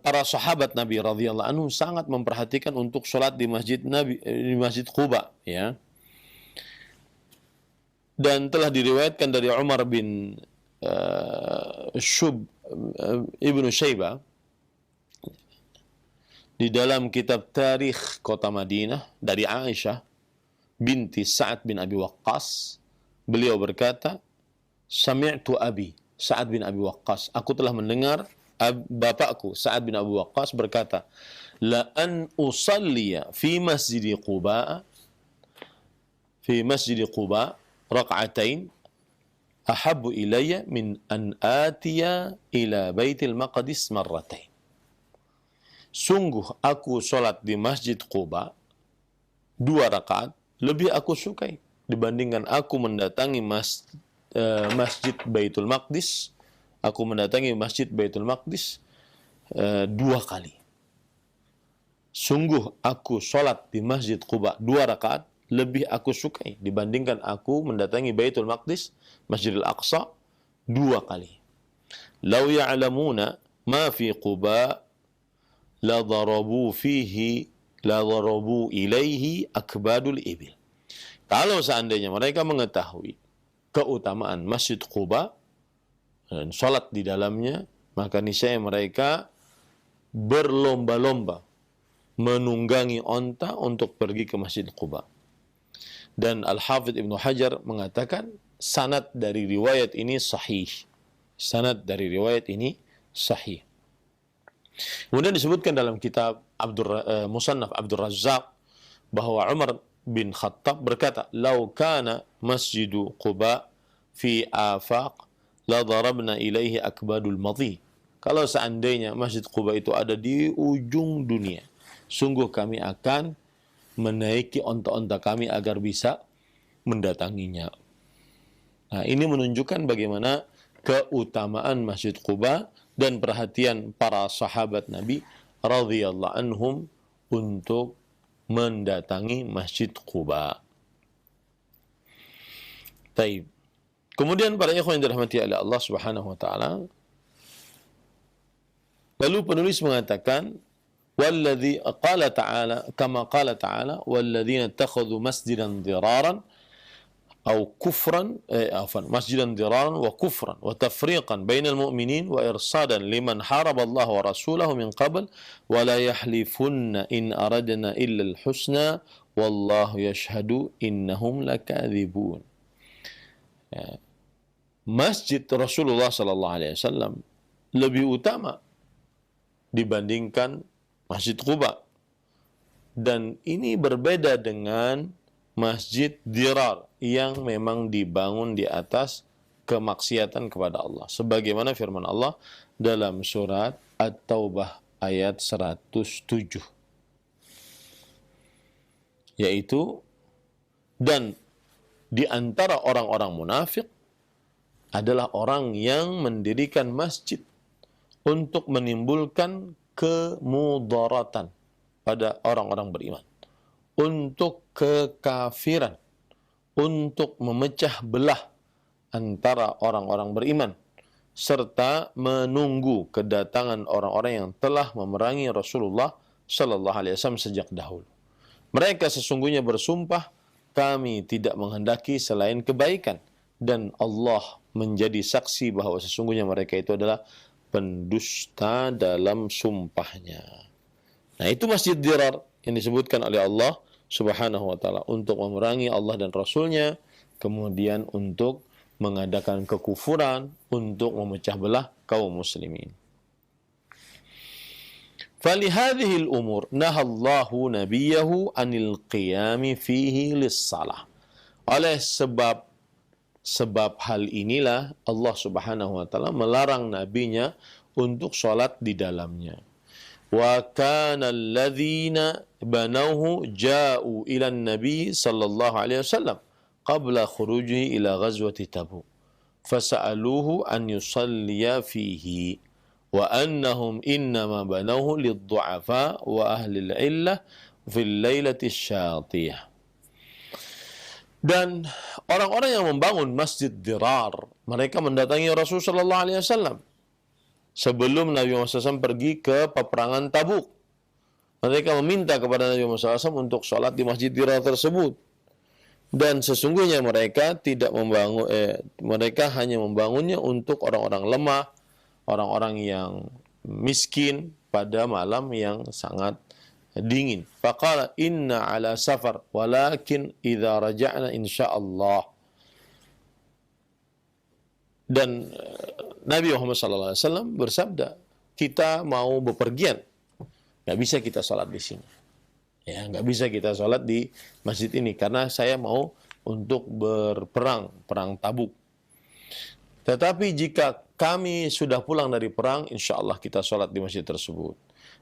para sahabat Nabi radhiyallahu anhu sangat memperhatikan untuk sholat di masjid Nabi, di Masjid Quba, ya. Dan telah diriwayatkan dari Umar bin Ibnu Syaibah di dalam kitab Tarikh Kota Madinah dari Aisyah binti Sa'ad bin Abi Waqqas, beliau berkata, "Sami'tu Abi Sa'ad bin Abi Waqqas, aku telah mendengar bapakku Sa'ad bin Abi Waqqas berkata, la an usalliya fi Masjid Quba raka'atain ahabbu ilayya min an atiya ila Baitul Maqdis marratain." Sungguh aku sholat di Masjid Quba 2 rakaat lebih aku sukai dibandingkan aku mendatangi Masjid Baitul Maqdis. Aku mendatangi Masjid Baitul Maqdis 2 kali. Sungguh aku sholat di Masjid Quba 2 rakaat lebih aku sukai dibandingkan aku mendatangi Baitul Maqdis, Masjidil Aqsa 2 kali. Lau ya'lamuna ma fi Quba la darabu ilaihi akbadul ibil. Kalau seandainya mereka mengetahui keutamaan Masjid Quba dan sholat di dalamnya, maka niscaya mereka berlomba-lomba menunggangi onta untuk pergi ke Masjid Quba. Dan Al-Hafidh Ibnu Hajar mengatakan sanad dari riwayat ini sahih. Sanad dari riwayat ini sahih. Kemudian disebutkan dalam kitab Musannaf Abdul Razzaq bahwa Umar bin Khattab berkata, "Lau kana Masjidu Quba fi afaq la darabna ilaihi akbadul madhi." Kalau seandainya Masjid Quba itu ada di ujung dunia, sungguh kami akan menaiki onta-onta kami agar bisa mendatanginya. Nah, ini menunjukkan bagaimana keutamaan Masjid Quba dan perhatian para sahabat Nabi radhiyallahu anhum untuk mendatangi Masjid Quba. Taib. Kemudian para ikhwan yang dirahmati oleh Allah Subhanahu wa taala, lalu penulis mengatakan, "Walladzi qala ta'ala kama qala ta'ala walladzina ittakhadhu masjidan diraran أو كفرا مسجدا ضرارا وكفرا وتفريقا بين المؤمنين وإرصادا لمن حارب الله ورسوله من قبل ولا يحلفن إن أردنا إلا الحسنى والله يشهد إنهم لكاذبون. Masjid Rasulullah sallallahu alaihi wasallam lebih utama dibandingkan Masjid Quba, dan ini berbeda dengan Masjid Dirar yang memang dibangun di atas kemaksiatan kepada Allah. Sebagaimana firman Allah dalam surat At-Taubah ayat 107. Yaitu, dan di antara orang-orang munafik adalah orang yang mendirikan masjid untuk menimbulkan kemudaratan pada orang-orang beriman, untuk kekafiran, untuk memecah belah antara orang-orang beriman, serta menunggu kedatangan orang-orang yang telah memerangi Rasulullah Sallallahu Alaihi Wasallam sejak dahulu. Mereka sesungguhnya bersumpah, kami tidak menghendaki selain kebaikan, dan Allah menjadi saksi bahwa sesungguhnya mereka itu adalah pendusta dalam sumpahnya. Nah, itu Masjid Dirar yang disebutkan oleh Allah Subhanahu wa taala untuk memerangi Allah dan Rasulnya, kemudian untuk mengadakan kekufuran, untuk memecah belah kaum muslimin. فَلِهَذِهِ الْأُمُورِ نَهَى اللَّهُ نَبِيَّهُ عَنِ الْقِيَامِ فِيهِ لِلصَّلَاةِ. Oleh sebab hal inilah Allah Subhanahu wa taala melarang nabinya untuk salat di dalamnya. Wa kana alladhina banawhu ja'u ila an-nabi sallallahu alaihi wasallam qabla khurujihi ila ghazwati Tabuk fasa'aluhu an yusalliya fihi wa annahum innama banawhu lid-du'afa wa ahli al-illah fil lailati syatiyah. Dan orang-orang yang membangun Masjid Dirar, mereka mendatangi Rasulullah sallallahu alaihi wasallam sebelum Nabi Muhammad SAW pergi ke peperangan Tabuk. Mereka meminta kepada Nabi Muhammad SAW untuk sholat di Masjid Dirar tersebut. Dan sesungguhnya mereka tidak membangun, mereka hanya membangunnya untuk orang-orang lemah, orang-orang yang miskin pada malam yang sangat dingin. Faqala inna ala safar walakin idza raja'na insyaallah. Dan Nabi Muhammad SAW bersabda, kita mau bepergian, nggak bisa kita sholat di sini. Ya, nggak bisa kita sholat di masjid ini karena saya mau untuk berperang, perang Tabuk. Tetapi jika kami sudah pulang dari perang, insya Allah kita sholat di masjid tersebut.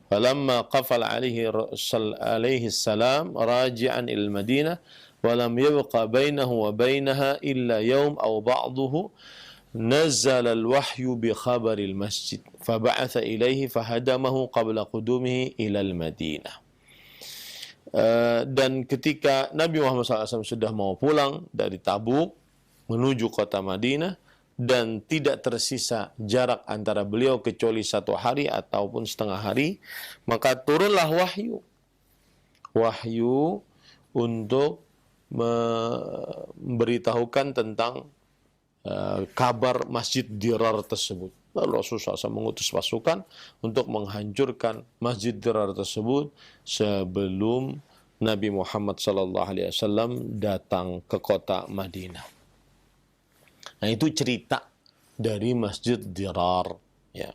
Falamma qafala alaihi salam raji'an il Madinah wa lam yabqa bainahu wa bainaha illa yawm aw ba'duhu nazala al-wahyu bi khabaril masjid faba'atha ilaihi fahadamahu qabla qudumihi ila al-Madinah. Dan ketika Nabi Muhammad SAW sudah mau pulang dari Tabuk menuju kota Madinah dan tidak tersisa jarak antara beliau kecuali 1 hari ataupun setengah hari, maka turunlah wahyu untuk memberitahukan tentang kabar Masjid Dirar tersebut. Lalu Rasulullah SAW mengutus pasukan untuk menghancurkan Masjid Dirar tersebut sebelum Nabi Muhammad SAW datang ke kota Madinah. Nah, itu cerita dari Masjid Dirar. Ya.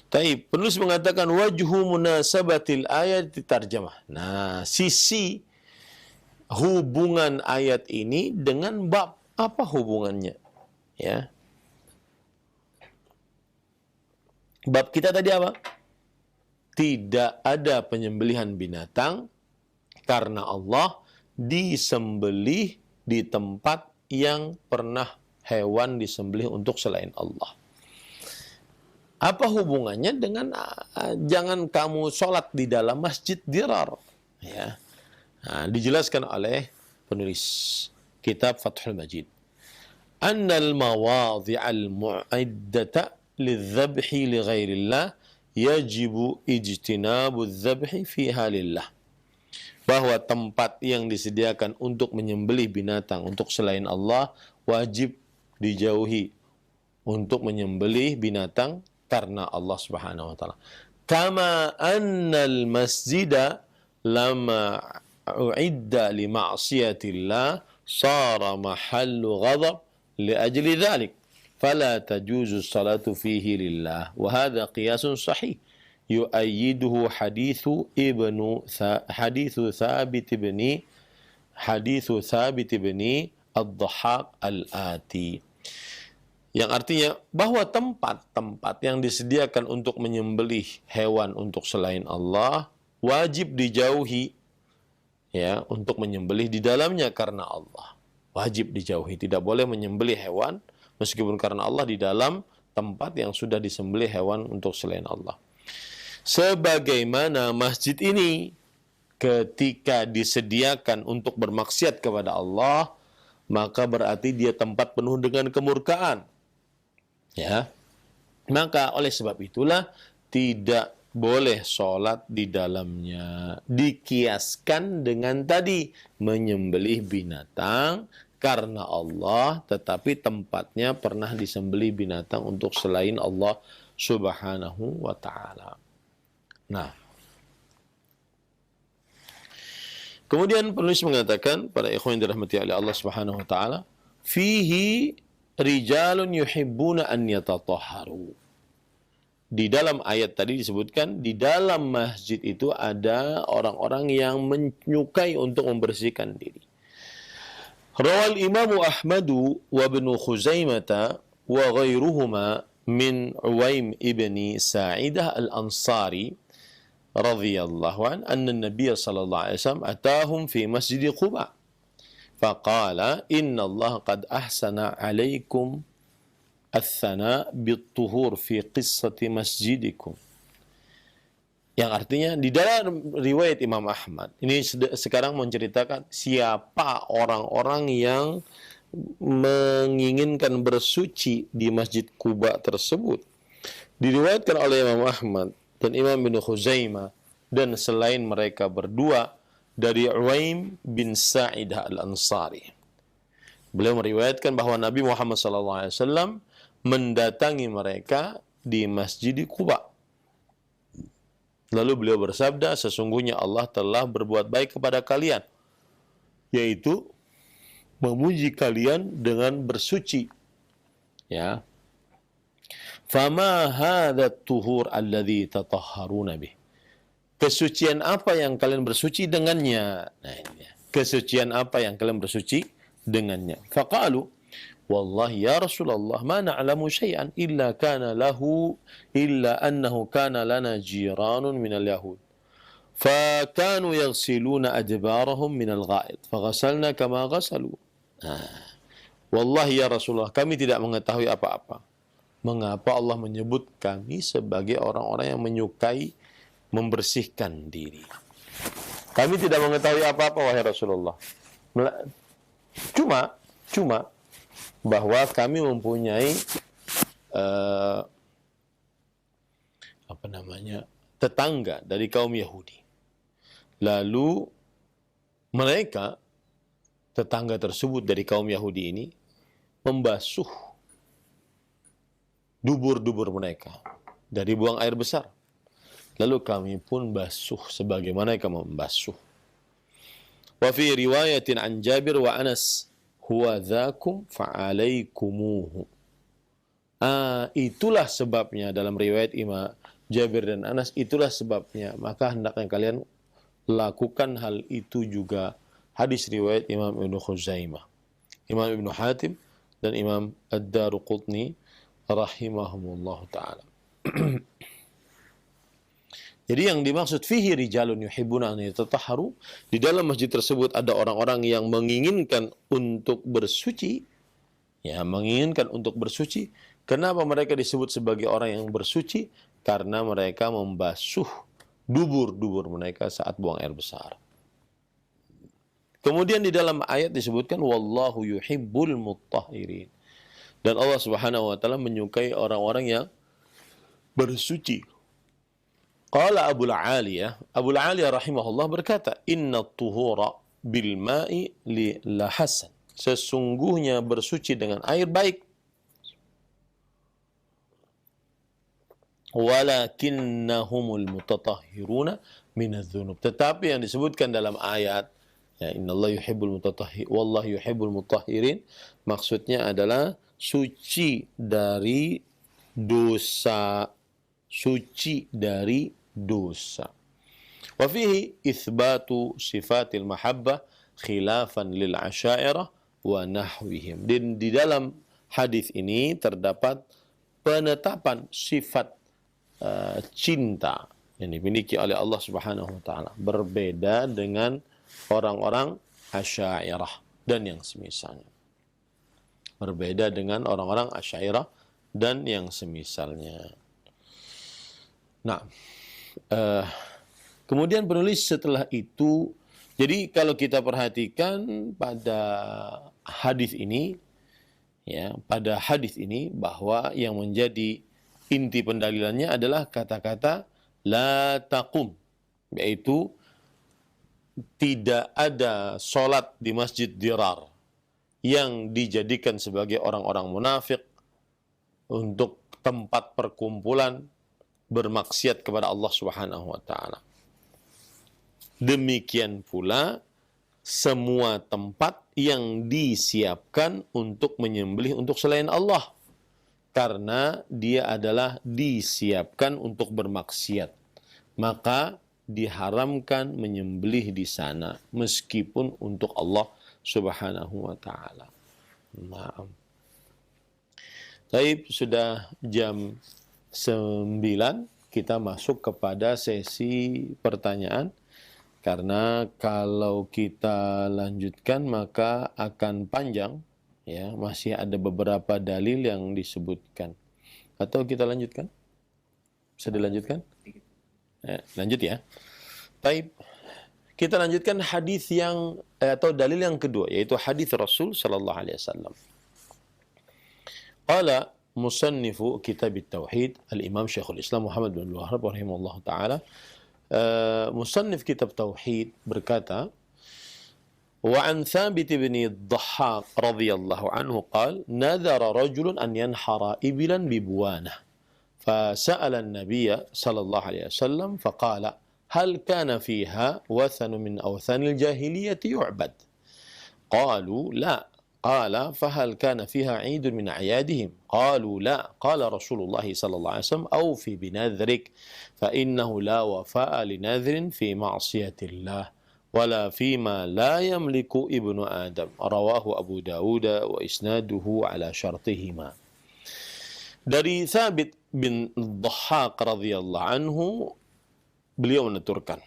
Taib, penulis mengatakan wajhu munasabatil ayat ditarjamah. Nah, sisi hubungan ayat ini dengan bab, apa hubungannya? Ya. Bab kita tadi apa? Tidak ada penyembelihan binatang karena Allah disembelih di tempat yang pernah hewan disembelih untuk selain Allah. Apa hubungannya dengan jangan kamu sholat di dalam Masjid Dirar? Ya. Nah, dijelaskan oleh penulis kitab Fathul Majid. Annal mawadhi'al mu'iddata lidzabhi li ghairillah yajibu ijtinabu dzabhi fiha lillah. Bahwa tempat yang disediakan untuk menyembelih binatang untuk selain Allah wajib dijauhi untuk menyembelih binatang karena Allah Subhanahu wa taala. Kama annal masjida lama uidda li ma'siyatillah sara mahallu ghadab li ajli dhalik fala tajuzu salatu fihi lillah wa hadha qiyasun sahih yu'ayyiduhu hadithu Thabit ibni Ad-Dhahhak al-Ati. Yang artinya bahwa tempat-tempat yang disediakan untuk menyembelih hewan untuk selain Allah wajib dijauhi, ya, untuk menyembelih di dalamnya karena Allah. Wajib dijauhi, tidak boleh menyembelih hewan meskipun karena Allah di dalam tempat yang sudah disembelih hewan untuk selain Allah. Sebagaimana masjid ini ketika disediakan untuk bermaksiat kepada Allah, maka berarti dia tempat penuh dengan kemurkaan. Ya. Maka oleh sebab itulah tidak boleh sholat di dalamnya. Dikiaskan dengan tadi menyembelih binatang karena Allah, tetapi tempatnya pernah disembelih binatang untuk selain Allah Subhanahu wa ta'ala. Nah, kemudian penulis mengatakan, para ikhwan yang dirahmati oleh Allah Subhanahu wa ta'ala, fihi rijalun yuhibbuna an yatatahharu. Di dalam ayat tadi disebutkan, di dalam masjid itu ada orang-orang yang menyukai untuk membersihkan diri. Rawal Imam Ahmadu wa Ibnu Khuzaimah wa ghairuhuma min Uwaim ibni Sa'idah al-Ansari radhiyallahu an anna an-nabiy sallallahu alaihi wasallam atahum fi masjid Quba faqala inna Allah qad ahsana alaikum الثناء بالطهور في قصة مسجدكم. Yang artinya di dalam riwayat Imam Ahmad ini sekarang menceritakan siapa orang-orang yang menginginkan bersuci di Masjid Quba tersebut. Diriwayatkan oleh Imam Ahmad dan Imam bin Khuzaimah dan selain mereka berdua dari Uwaim bin Sa'idah al-Ansari. Beliau meriwayatkan bahwa Nabi Muhammad SAW mendatangi mereka di Masjid Quba. Lalu beliau bersabda, sesungguhnya Allah telah berbuat baik kepada kalian, yaitu memuji kalian dengan bersuci. Ya. Fama hadha tuhur alladhi tatahharuna bih. Kesucian apa yang kalian bersuci dengannya? Nah, ini. Kesucian apa yang kalian bersuci dengannya? Faqalu wallahi ya Rasulullah ma na'lamu syai'an illa annahu kana lana jiranun minal yahud fakanu yaghsiluna adbarahum minal gha'id faghasalna kama ghasalu. Wallahi ya Rasulullah, kami tidak mengetahui apa-apa. Mengapa Allah menyebut kami sebagai orang-orang yang menyukai membersihkan diri? Kami tidak mengetahui apa-apa wahai Rasulullah. Cuma bahwa kami mempunyai tetangga dari kaum Yahudi. Lalu mereka, tetangga tersebut dari kaum Yahudi ini, membasuh dubur-dubur mereka dari buang air besar. Lalu kami pun basuh sebagaimana mereka membasuh. Wa fi riwayatin an Jabir wa Anas huwa dzakum fa'alaikumuhu. Itulah sebabnya dalam riwayat Imam Jabir dan Anas, itulah sebabnya, maka hendaknya kalian lakukan hal itu juga. Hadis riwayat Imam Ibnu Khuzaimah, Imam Ibnu Hatim dan Imam Ad-Daruqutni rahimahumullah ta'ala. Jadi yang dimaksud fihi rijalun yuhibbuna an yatatahharu, di dalam masjid tersebut ada orang-orang yang menginginkan untuk bersuci. Ya, menginginkan untuk bersuci. Kenapa mereka disebut sebagai orang yang bersuci? Karena mereka membasuh dubur-dubur mereka saat buang air besar. Kemudian di dalam ayat disebutkan wallahu yuhibbul mutahhirin. Dan Allah Subhanahu wa taala menyukai orang-orang yang bersuci. Qala Abu Aliyah rahimahullah berkata, inna tuhura bil ma'i li lahasan. Sesungguhnya bersuci dengan air baik. Walakinnahumul mutatahhiruna minadz-dzunub. Tetapi yang disebutkan dalam ayat, ya innallaha yuhibbul mutatahhir wallahu yuhibbul mutahhirin, maksudnya adalah suci dari dosa. Suci dari dosa. Wa fihi itsbatu sifatil mahabbah khilafan lil asy'ariyah wa nahwihim. Dan di dalam hadis ini terdapat penetapan sifat cinta yang dimiliki oleh Allah Subhanahu wa taala, berbeda dengan orang-orang Asy'ariyah dan yang semisalnya. Berbeda dengan orang-orang Asy'ariyah dan yang semisalnya. Nah, kemudian penulis setelah itu, jadi kalau kita perhatikan pada hadis ini, ya, pada hadis ini bahwa yang menjadi inti pendalilannya adalah kata-kata la taqum, yaitu tidak ada solat di Masjid Dirar yang dijadikan sebagai orang-orang munafik untuk tempat perkumpulan bermaksiat kepada Allah Subhanahu wa taala. Demikian pula semua tempat yang disiapkan untuk menyembelih untuk selain Allah, karena dia adalah disiapkan untuk bermaksiat, maka diharamkan menyembelih di sana meskipun untuk Allah Subhanahu wa taala. Nah, baik, sudah jam 9, kita masuk kepada sesi pertanyaan. Karena kalau kita lanjutkan maka akan panjang, ya, masih ada beberapa dalil yang disebutkan. Atau kita lanjutkan? Bisa dilanjutkan? Lanjut ya. Baik. Kita lanjutkan hadis yang atau dalil yang kedua, yaitu hadis Rasul sallallahu alaihi wasallam. Qala musannifu kitab at-tauhid al-Imam Syekhul Islam Muhammad bin Wahab rahimahullah taala, musannif kitab tauhid berkata, wa an Thabit bin Dhahhak radhiyallahu anhu qala nadhara rajulun an yanhara ibilan bi Buwanah fasa'ala an-nabiy sallallahu alaihi wasallam faqala hal kana fiha wathan min awthanil jahiliyyati yu'bad qalu la قال فهل كان فيها عيد من أعيادهم قالوا لا قال رسول الله صلى الله عليه وسلم أوفي بنذرك فإنه لا وفاء لنذر في معصية الله ولا فيما لا يملك ابن آدم رواه أبو داود وإسناده على شرطهما. Dari Thabit bin Dhahhak radhiyallahu anhu, beliau menuturkan,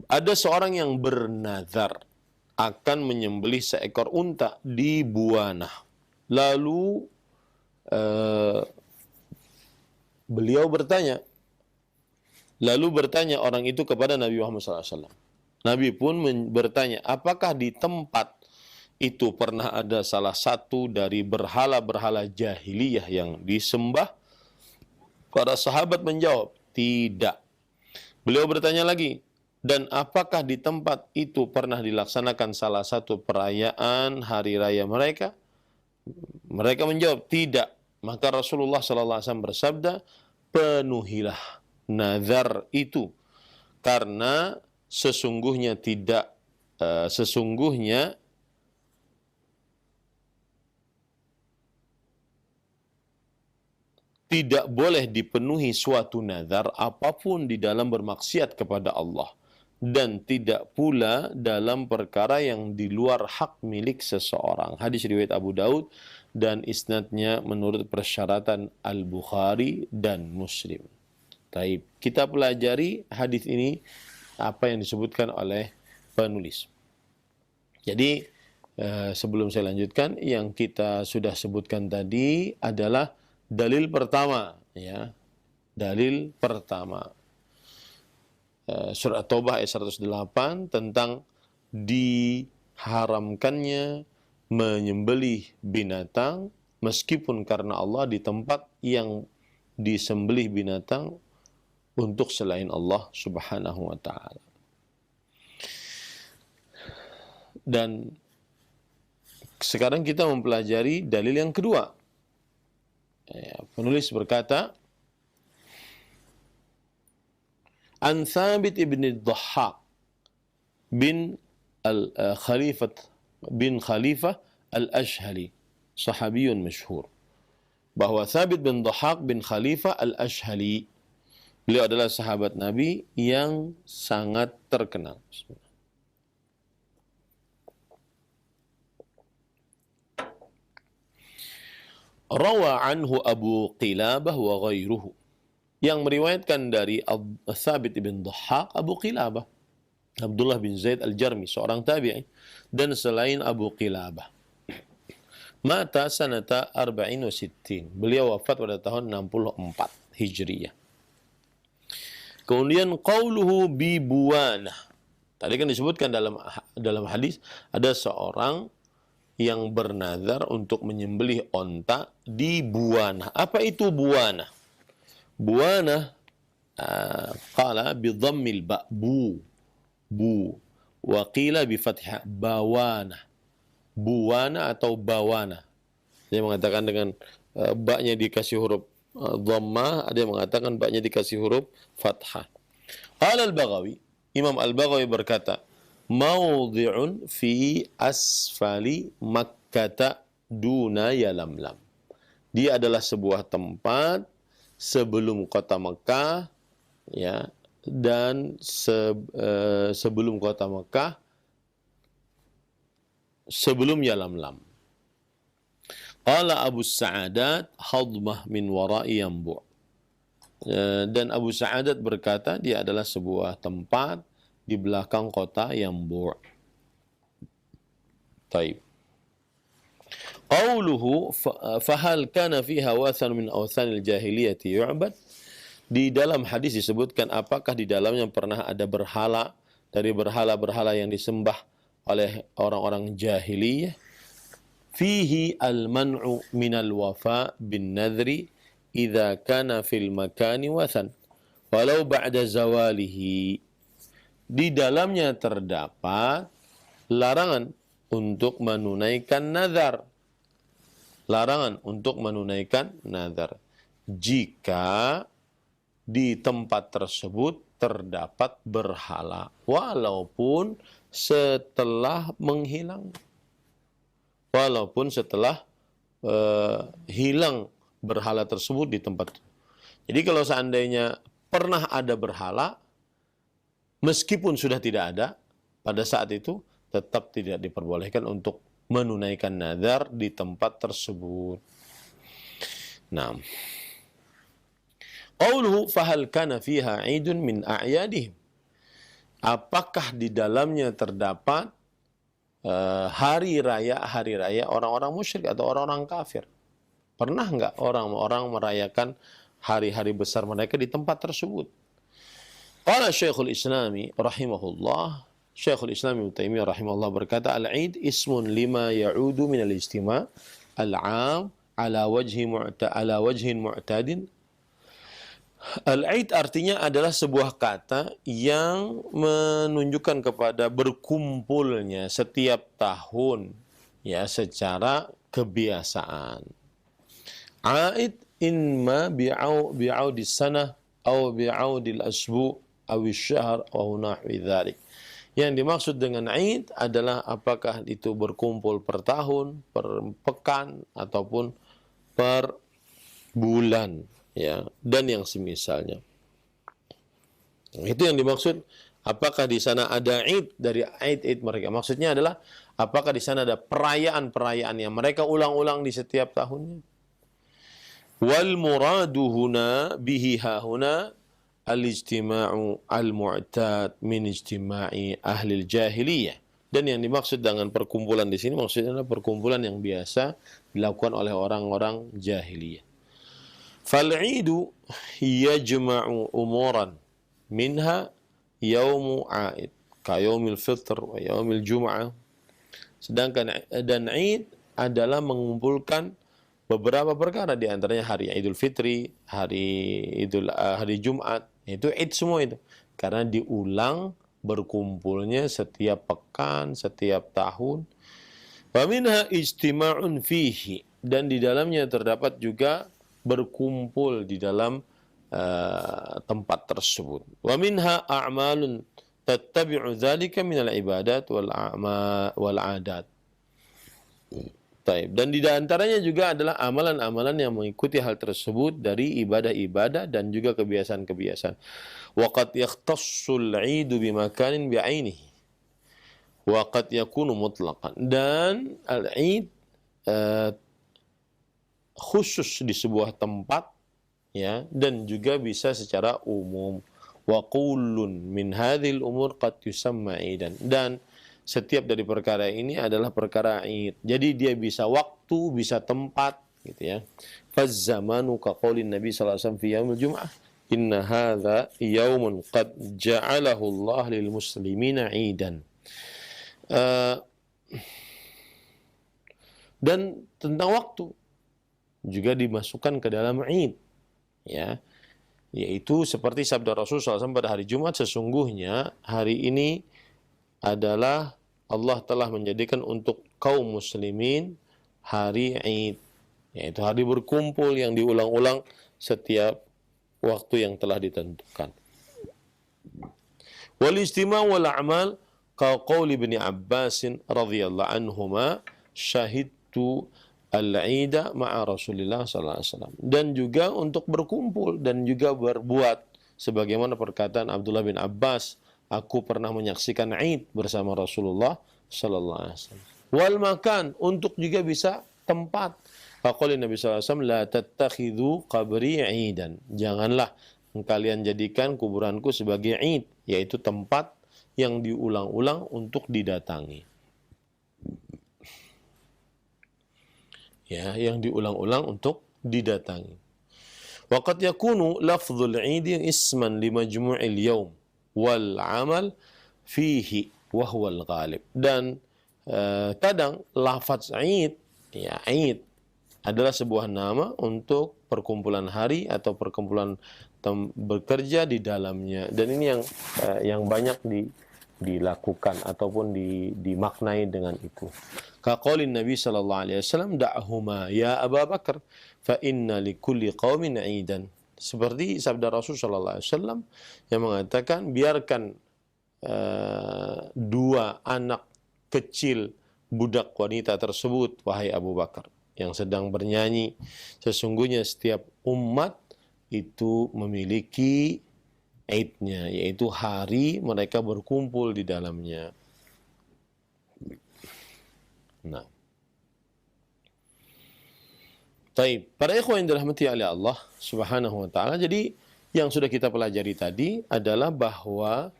ada seorang yang bernazar akan menyembelih seekor unta di Buwanah. Lalu beliau bertanya, orang itu kepada Nabi Muhammad SAW. Nabi pun bertanya, apakah di tempat itu pernah ada salah satu dari berhala-berhala jahiliyah yang disembah? Para sahabat menjawab, tidak. Beliau bertanya lagi, dan apakah di tempat itu pernah dilaksanakan salah satu perayaan hari raya mereka? Mereka menjawab, tidak. Maka Rasulullah SAW bersabda, penuhilah nazar itu, karena sesungguhnya tidak boleh dipenuhi suatu nazar apapun di dalam bermaksiat kepada Allah, dan tidak pula dalam perkara yang di luar hak milik seseorang. Hadis riwayat Abu Daud dan isnadnya menurut persyaratan Al-Bukhari dan Muslim. Taib. Kita pelajari hadis ini apa yang disebutkan oleh penulis. Jadi sebelum saya lanjutkan, yang kita sudah sebutkan tadi adalah dalil pertama, ya. Dalil pertama. Surah Taubah ayat 108 tentang diharamkannya menyembelih binatang meskipun karena Allah di tempat yang disembelih binatang untuk selain Allah Subhanahu wa taala. Dan sekarang kita mempelajari dalil yang kedua. Penulis berkata, An Thabit ibn Dhahhak bin Khalifah al-Ashhali, sahabiyun masyhur, bahwa Thabit bin Dhahhak bin Khalifah al-Ashhali, beliau adalah sahabat Nabi yang sangat terkenal. Rawa anhu Abu Qilabah wa ghairuhu. Yang meriwayatkan dari Thabit ibn Dhahhak, Abu Qilabah, Abdullah bin Zaid al-Jarmi, seorang tabi'i, dan selain Abu Qilabah. Mata sanata arba'in wa sittin. Beliau wafat pada tahun 64 Hijriyah. Kemudian qauluhu bi buwanah. Tadi kan disebutkan dalam hadis ada seorang yang bernazar untuk menyembelih onta di buwanah. Apa itu buwanah? Buwanah qala bi dhammil ba, bu wa qila bi fathha bawana. Buwana atau bawana. Dia mengatakan dengan ba-nya dikasih huruf dhammah, ada yang mengatakan ba-nya dikasih huruf fathah. Qala al-Baghawi, Imam Al-Baghawi berkata, maudhi'un fi asfali Makkah duna Yalamlam. Dia adalah sebuah tempat sebelum kota Mekah, ya, dan sebelum kota Mekah, sebelum Yalamlam. Qala Abu Sa'adat hadmah min wara'i Yanbu'. Dan Abu Sa'adat berkata dia adalah sebuah tempat di belakang kota Yanbu'. Taib. Qauluhu fahal kana fiha wathan min awthanil jahiliyati yu'bad. Di dalam hadis disebutkan apakah di dalamnya pernah ada berhala dari berhala-berhala yang disembah oleh orang-orang jahiliyah. Fihi al-man'u minal wafa bin nadri idza kana fil makani wathan walau ba'da zawalihi. Di dalamnya terdapat larangan untuk menunaikan nazar. Larangan untuk menunaikan nazar jika di tempat tersebut terdapat berhala walaupun setelah menghilang. Walaupun setelah hilang berhala tersebut di tempat. Jadi kalau seandainya pernah ada berhala, meskipun sudah tidak ada, pada saat itu tetap tidak diperbolehkan untuk menunaikan nazar di tempat tersebut. Nah, qauluhu fahal kana fiha 'idun min a'yadihim. Apakah di dalamnya terdapat hari raya orang-orang musyrik atau orang-orang kafir? Pernah enggak orang-orang merayakan hari-hari besar mereka di tempat tersebut? Qala Syekhul Islami rahimahullah, Syekhul Islam Ibnu Taimiyah rahimahullah berkata, al-'id ismun lima ya'udu min al-istima' al-'am ala wajhin mu'tadin. Al-'id artinya adalah sebuah kata yang menunjukkan kepada berkumpulnya setiap tahun, ya, secara kebiasaan. 'Aid imma bi'audis sanah atau bi'audil asbu' aw asy-syahr aw nahwi dzalik. Yang dimaksud dengan 'id adalah apakah itu berkumpul per tahun, per pekan ataupun per bulan, ya, dan yang semisalnya. Itu yang dimaksud apakah di sana ada id dari id mereka. Maksudnya adalah apakah di sana ada perayaan-perayaan yang mereka ulang-ulang di setiap tahunnya. Wal muradu huna bihi hahuna al-ijtima'u al-mu'tad min ijtima'i ahli al-jahiliyah. Dan yang dimaksud dengan perkumpulan di sini maksudnya adalah perkumpulan yang biasa dilakukan oleh orang-orang jahiliyah. Fal-'idu yajma'u umuran minha yaumu 'aid ka yaumil fitr wa yaumil jum'ah. Sedangkan dan 'id adalah mengumpulkan beberapa perkara, di antaranya hari Idul Fitri, hari Jumat. Itu 'id semua itu. Karena diulang berkumpulnya setiap pekan, setiap tahun. Wa minha ijtima'un fihi, dan di dalamnya terdapat juga berkumpul di dalam tempat tersebut. Wa minha a'malun tattabi'u dzalika minal ibadat wal 'adat. Taib. Dan di antaranya juga adalah amalan-amalan yang mengikuti hal tersebut dari ibadah-ibadah dan juga kebiasaan-kebiasaan. Waqad yakhtassul 'idu bimakanin bi'ainihi. Waqad yakunu mutlaqan. Dan al-'id khusus di sebuah tempat, ya, dan juga bisa secara umum. Wa kullun min hadhil umur qad yusamma idan, dan setiap dari perkara ini adalah perkara id. Jadi dia bisa waktu, bisa tempat, gitu ya. Faz-zamanu ka qaulin Nabi sallallahu alaihi wasallam fi yaumil jum'ah, inna hadza yaumun qad ja'alahu Allah lil muslimina idan. Dan tentang waktu juga dimasukkan ke dalam id, ya, yaitu seperti sabda Rasulullah SAW pada hari Jumat, sesungguhnya hari ini adalah Allah telah menjadikan untuk kaum muslimin hari id, yaitu hari berkumpul yang diulang-ulang setiap waktu yang telah ditentukan. Wal istima' wal a'mal ka qauli Ibnu Abbas radhiyallahu anhuma syahidtu al-'ida ma'a Rasulillah sallallahu alaihi wasallam. Dan juga untuk berkumpul dan juga berbuat sebagaimana perkataan Abdullah bin Abbas, aku pernah menyaksikan Id bersama Rasulullah sallallahu alaihi wasallam. Wal makan, untuk juga bisa tempat. Faqala Nabi sallallahu alaihi wasallam, la tattakhidhu qabri 'idan. Janganlah kalian jadikan kuburanku sebagai Id, yaitu tempat yang diulang-ulang untuk didatangi. Ya, yang diulang-ulang untuk didatangi. Waqad yakunu lafdhul 'idi isman li majmu'il yaum wal 'amal fihi wa huwa al-ghalib. Dan kadang lafaz 'id, ya, 'id adalah sebuah nama untuk perkumpulan hari atau perkumpulan bekerja di dalamnya, dan ini yang banyak dilakukan ataupun dimaknai dengan itu. Kaqaulin Nabi sallallahu alaihi wasallam, da'huma ya Abu Bakar fa inna likulli qaumin 'idan. Seperti sabda Rasul sallallahu alaihi wasallam yang mengatakan, biarkan dua anak kecil budak wanita tersebut, wahai Abu Bakar, yang sedang bernyanyi, sesungguhnya setiap umat itu memiliki Aidnya, yaitu hari mereka berkumpul di dalamnya. Nah, taib. Para ikhwan yang dirahmati oleh Allah Subhanahu wa taala, jadi yang sudah kita pelajari tadi adalah bahwa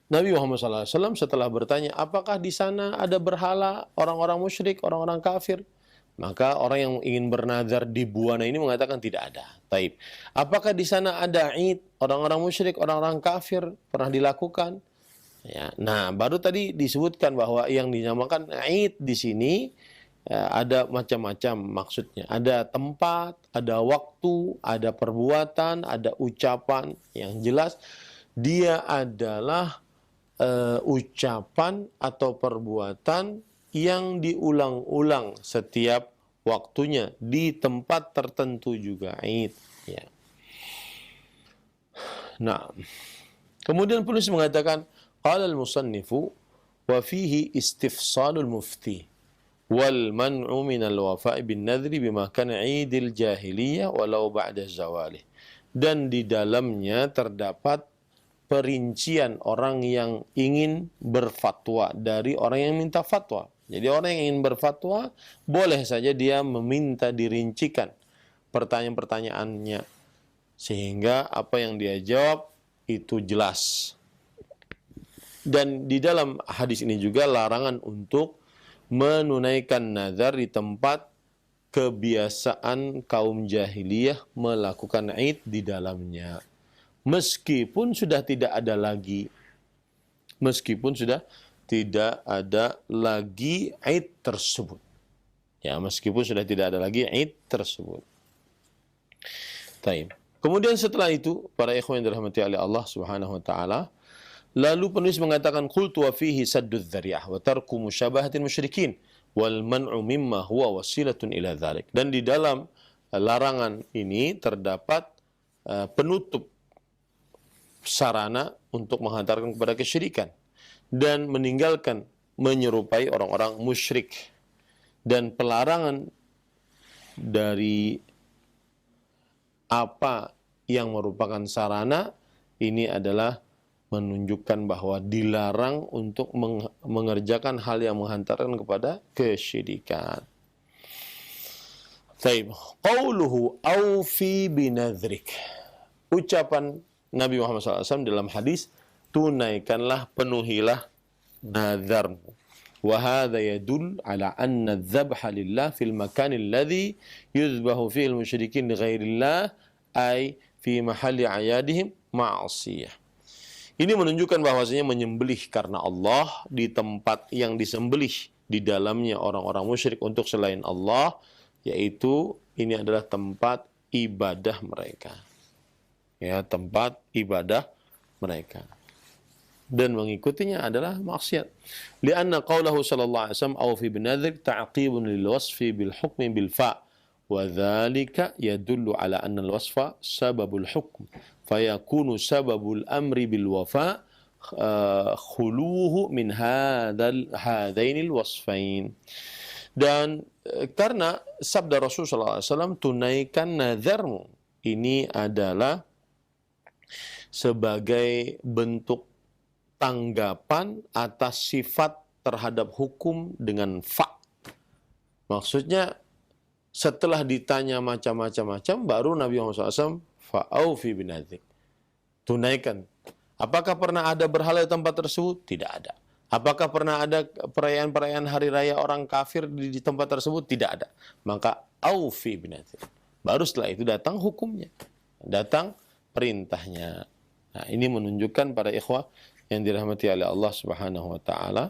Nabi Muhammad SAW setelah bertanya, apakah di sana ada berhala, orang-orang musyrik, orang-orang kafir? Maka orang yang ingin bernazar di Buana ini mengatakan tidak ada. Taib. Apakah di sana ada Id, orang-orang musyrik, orang-orang kafir pernah dilakukan? Ya. Nah, baru tadi disebutkan bahwa yang dinamakan Id di sini ada macam-macam maksudnya. Ada tempat, ada waktu, ada perbuatan, ada ucapan. Yang jelas dia adalah ucapan atau perbuatan yang diulang-ulang setiap waktunya di tempat tertentu juga Id, ya. Nah, kemudian penulis mengatakan, qala al-musannifu wa fihi istifsalul mufti wal man'u min al-wafa'i bin nadri bima kana 'idil jahiliyah walau ba'da zawalih. Dan di dalamnya terdapat perincian orang yang ingin berfatwa dari orang yang minta fatwa. Jadi orang yang ingin berfatwa boleh saja dia meminta dirincikan pertanyaan-pertanyaannya sehingga apa yang dia jawab itu jelas. Dan di dalam hadis ini juga larangan untuk menunaikan nazar di tempat kebiasaan kaum jahiliyah melakukan Id di dalamnya. Meskipun sudah tidak ada lagi Id tersebut. Ya, meskipun sudah tidak ada lagi Id tersebut. Taib. Kemudian setelah itu, para ikhwan yang dirahmati oleh Allah Subhanahu wa taala, lalu penulis mengatakan, qultu wa fihi saddudz dzari'ah wa tarku musyabahatil musyrikin wal man'u mimma huwa wasilatun ila dzalik. Dan di dalam larangan ini terdapat penutup sarana untuk menghantarkan kepada kesyirikan dan meninggalkan menyerupai orang-orang musyrik, dan pelarangan dari apa yang merupakan sarana ini adalah menunjukkan bahwa dilarang untuk mengerjakan hal yang menghantarkan kepada kesyirikan. Taib. Qauluhu aufi binadhrik. Ucapan Nabi Muhammad SAW dalam hadis, tunaikanlah, penuhilah nazarmu. Wa hadha yadul ala anna adh-dhabha lillah fil makan alladhi yudhbahu fihi al-musyrikin li ghairillah ay fi mahalli ayadihim ma'siyah. Ini menunjukkan bahwasanya menyembelih karena Allah di tempat yang disembelih di dalamnya orang-orang musyrik untuk selain Allah, yaitu ini adalah tempat ibadah mereka. Ya, tempat ibadah mereka. Dan mengikutinya adalah maksiat. Lianna qawlahu sallallahu alaihi wasallam awfi binadhir ta'qibun lil wasfi bil hukmi bil fa' wa dzalika yadullu ala anna al wasfa sababul hukm fayakunu sababul amri bil wafa' khuluhu min hadainil wasfain. Dan karena sabda Rasulullah SAW, tunaikan nazarmu, ini adalah sebagai bentuk tanggapan atas sifat terhadap hukum dengan fa. Maksudnya setelah ditanya macam-macam baru Nabi Muhammad SAW fa'aufi binadhik, tunaikan. Apakah pernah ada berhala di tempat tersebut? Tidak ada. Apakah pernah ada perayaan-perayaan hari raya orang kafir di tempat tersebut? Tidak ada. Maka aufi binadhik. Baru setelah itu datang hukumnya, datang perintahnya. Nah, ini menunjukkan para ikhwah yang dirahmati oleh Allah Subhanahu wa taala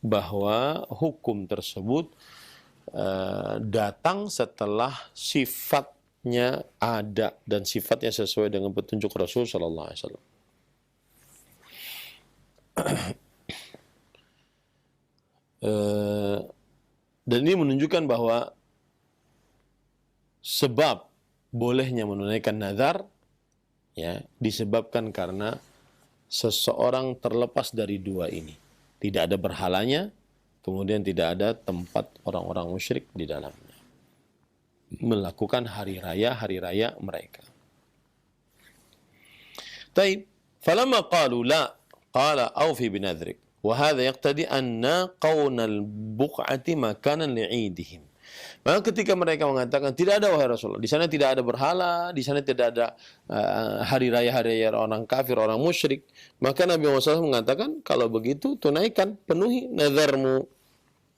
bahwa hukum tersebut datang setelah sifatnya ada dan sifatnya sesuai dengan petunjuk Rasul sallallahu alaihi wasallam. Dan ini menunjukkan bahwa sebab bolehnya menunaikan nazar ya disebabkan karena seseorang terlepas dari dua ini. Tidak ada berhalanya, kemudian tidak ada tempat orang-orang musyrik di dalamnya. Melakukan hari raya mereka. Taib, falamma qalu la, qala awfi binadhrik. Wa hadha yaqtadi anna qawnal buq'ati makanan li'idihim. Maka ketika mereka mengatakan tidak ada wahai Rasulullah, di sana tidak ada berhala, di sana tidak ada hari raya orang kafir, orang musyrik, maka Nabi Muhammad SAW mengatakan kalau begitu tunaikan, penuhi nazarmu.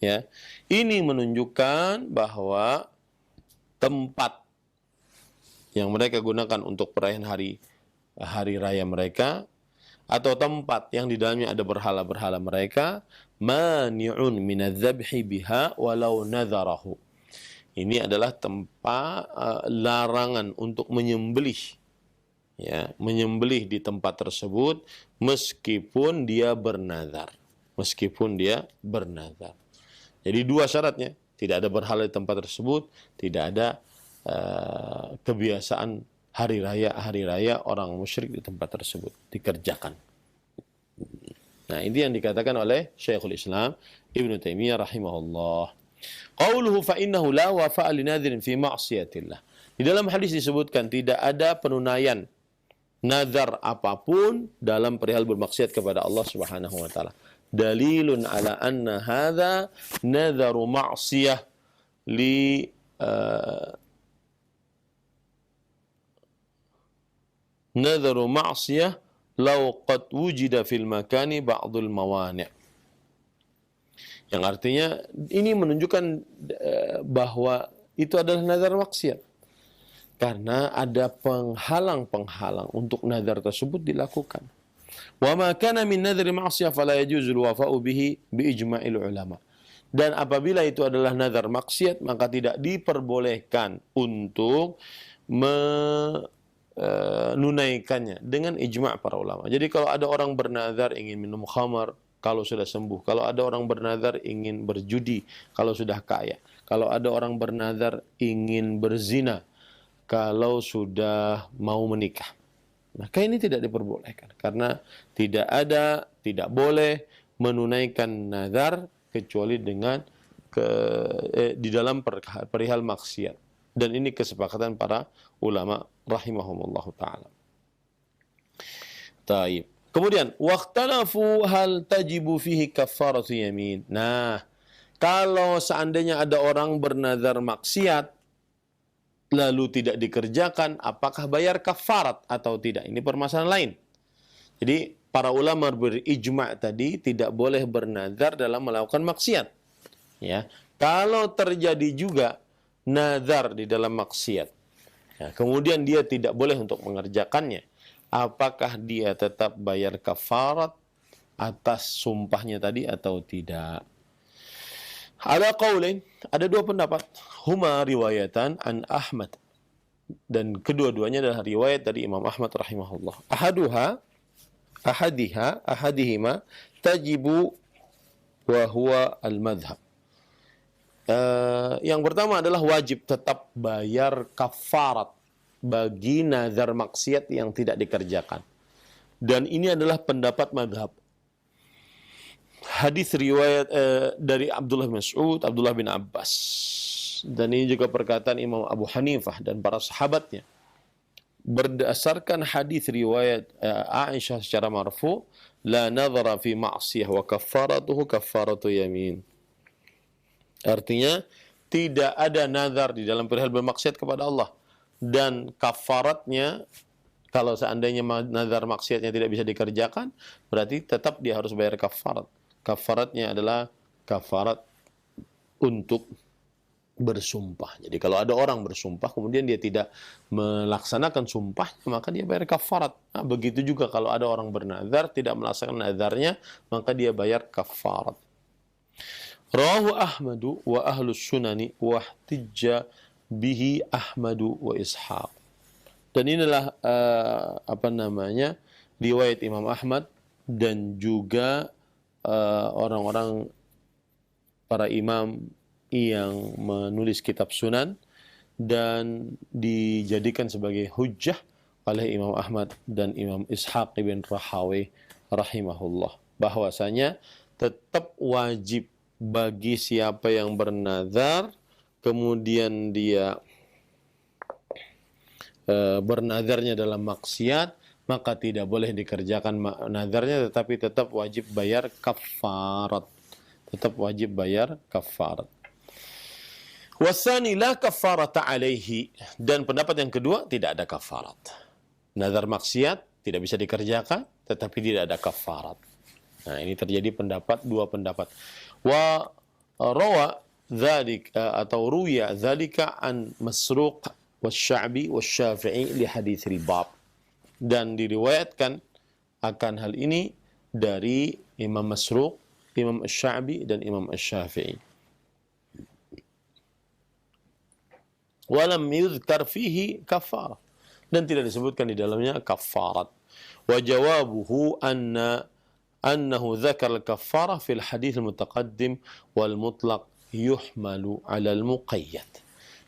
Ya, ini menunjukkan bahwa tempat yang mereka gunakan untuk perayaan hari raya mereka atau tempat yang di dalamnya ada berhala-berhala mereka mani'un minadz-dzabhi biha walau nadzarahu. Ini adalah tempat larangan untuk menyembelih, ya, menyembelih di tempat tersebut meskipun dia bernazar, Jadi dua syaratnya, tidak ada berhala di tempat tersebut, tidak ada kebiasaan hari raya orang musyrik di tempat tersebut dikerjakan. Nah, ini yang dikatakan oleh Syekhul Islam Ibnu Taimiyah rahimahullah. Qauluhu fa innahu la wafa'a linadhirin fi ma'siyatillah. Di dalam hadis disebutkan tidak ada penunaian nazar apapun dalam perihal bermaksiat kepada Allah Subhanahu wa taala. Dalilun ala anna hadza nadharu ma'siyah li nadharu ma'siyah law qad wujida fil makani ba'dul mawani'. Yang artinya ini menunjukkan bahwa itu adalah nazar maksiat. Karena ada penghalang-penghalang untuk nazar tersebut dilakukan. Wa ma kana min nadhri ma'siyah fala yajuzul wafa'u bihi bi ijma'il ulama. Dan apabila itu adalah nazar maksiat, maka tidak diperbolehkan untuk menunaikannya dengan ijma' para ulama. Jadi kalau ada orang bernazar ingin minum khamar kalau sudah sembuh, kalau ada orang bernazar ingin berjudi kalau sudah kaya, kalau ada orang bernazar ingin berzina kalau sudah mau menikah, maka ini tidak diperbolehkan karena tidak boleh menunaikan nazar kecuali dengan di dalam perihal maksiat. Dan ini kesepakatan para ulama rahimahumullah ta'ala. Taib. Kemudian, waqtalafu hal tajibu fihi kaffaratu yamin. Nah, Kalau seandainya ada orang bernazar maksiat, lalu tidak dikerjakan, apakah bayar kafarat atau tidak? Ini permasalahan lain. Jadi, para ulama berijma' tadi tidak boleh bernazar dalam melakukan maksiat. Ya. Kalau terjadi juga nazar di dalam maksiat, ya, kemudian dia tidak boleh untuk mengerjakannya, apakah dia tetap bayar kafarat atas sumpahnya tadi atau tidak? Ada qaulain, ada dua pendapat. Huma riwayatan an Ahmad. Dan kedua-duanya adalah riwayat dari Imam Ahmad rahimahullah. Ahadihima tajibu wa huwa al-madhhab. Yang pertama adalah wajib tetap bayar kafarat bagi nazar maksiat yang tidak dikerjakan. Dan ini adalah pendapat madhab. Hadis riwayat dari Abdullah bin Mas'ud, Abdullah bin Abbas. Dan ini juga perkataan Imam Abu Hanifah dan para sahabatnya. Berdasarkan hadis riwayat Aisyah secara marfu, la nadhara fi ma'siyah wa kaffaratuhu kaffaratu yamin. Artinya tidak ada nazar di dalam perihal bermaksiat kepada Allah, dan kafaratnya kalau seandainya nazar maksiatnya tidak bisa dikerjakan, berarti tetap dia harus bayar kafarat. Kafaratnya adalah kafarat untuk bersumpah. Jadi kalau ada orang bersumpah kemudian dia tidak melaksanakan sumpahnya, maka dia bayar kafarat. Nah, begitu juga kalau ada orang bernazar tidak melaksanakan nazarnya, maka dia bayar kafarat. Rawahu Ahmadu wa ahlus sunani wa ihtijja bihi Ahmadu wa Ishaq. Dan inilah riwayat Imam Ahmad dan juga orang-orang para imam yang menulis kitab sunan dan dijadikan sebagai hujjah oleh Imam Ahmad dan Imam Ishaq ibn Rahawi rahimahullah, bahwasanya tetap wajib bagi siapa yang bernazar kemudian dia bernazarnya dalam maksiat, maka tidak boleh dikerjakan nazarnya, tetapi tetap wajib bayar kafarat. Tetap wajib bayar kafarat. Wasani la kafarata alaihi. Dan pendapat yang kedua, tidak ada kafarat. Nazar maksiat tidak bisa dikerjakan, tetapi tidak ada kafarat. Nah, ini terjadi dua pendapat. Wa rawa dzalika atau ruya dzalika an Masruq wasy'abi wasyafi'i li haditsil bab. Dan diriwayatkan akan hal ini dari Imam Masruq, Imam Asy-Sya'bi dan Imam Asy-Syafi'i. Walam yuzkar fihi kafarah, dan tidak disebutkan di dalamnya kafarat. Wa jawabuhu annahu dzakara al-kafarah fil hadits al-mutaqaddim wal mutlaq yuhmalu 'ala al-muqayyad.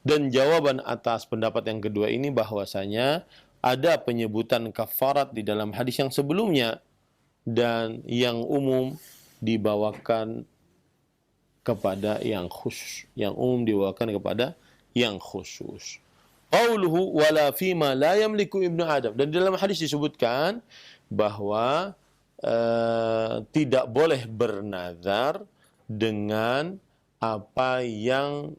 Dan jawaban atas pendapat yang kedua ini bahwasanya ada penyebutan kafarat di dalam hadis yang sebelumnya, dan yang umum dibawakan kepada yang khusus. Yang umum dibawakan kepada yang khusus. Qauluhu wala fima la yamliku ibnu Adam. Dan di dalam hadis disebutkan bahwa tidak boleh bernazar dengan apa yang